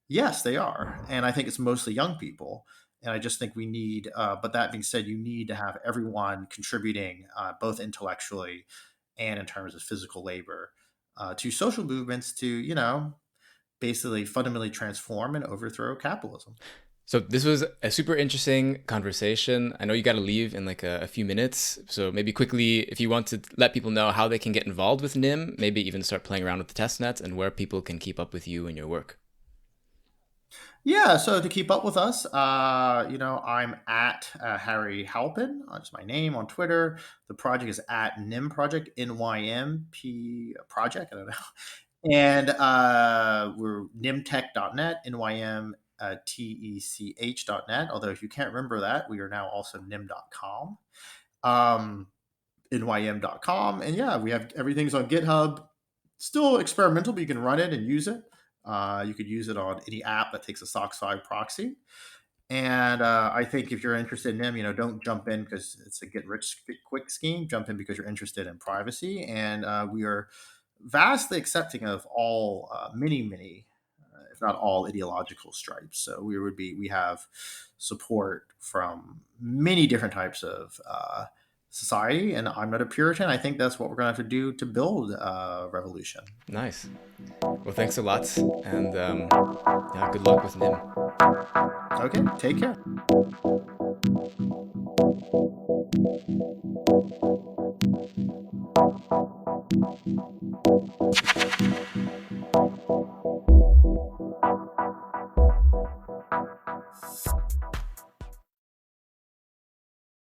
Yes, they are. And I think it's mostly young people. And I just think we need, but that being said, you need to have everyone contributing both intellectually and in terms of physical labor to social movements to, basically fundamentally transform and overthrow capitalism. So this was a super interesting conversation. I know you got to leave in like a few minutes. So maybe quickly, if you want to let people know how they can get involved with Nym, maybe even start playing around with the testnet and where people can keep up with you and your work. Yeah, so to keep up with us, I'm at Harry Halpin. That's my name on Twitter. The project is at Nym Project, NYMP Project. I don't know. And we're nymtech.net, NYM tech.net. Although if you can't remember that, we are now also nym.com, nym.com. And yeah, we have everything's on GitHub. Still experimental, but you can run it and use it. You could use it on any app that takes a SOCKS 5 proxy. And I think if you're interested in Nym, don't jump in because it's a get rich quick scheme. Jump in because you're interested in privacy. And we are vastly accepting of all, many, if not all, ideological stripes. So we have support from many different types of society. And I'm not a Puritan. I think that's what we're going to have to do to build a revolution. Nice. Well, thanks a lot. And yeah, good luck with Nym. Okay, take care.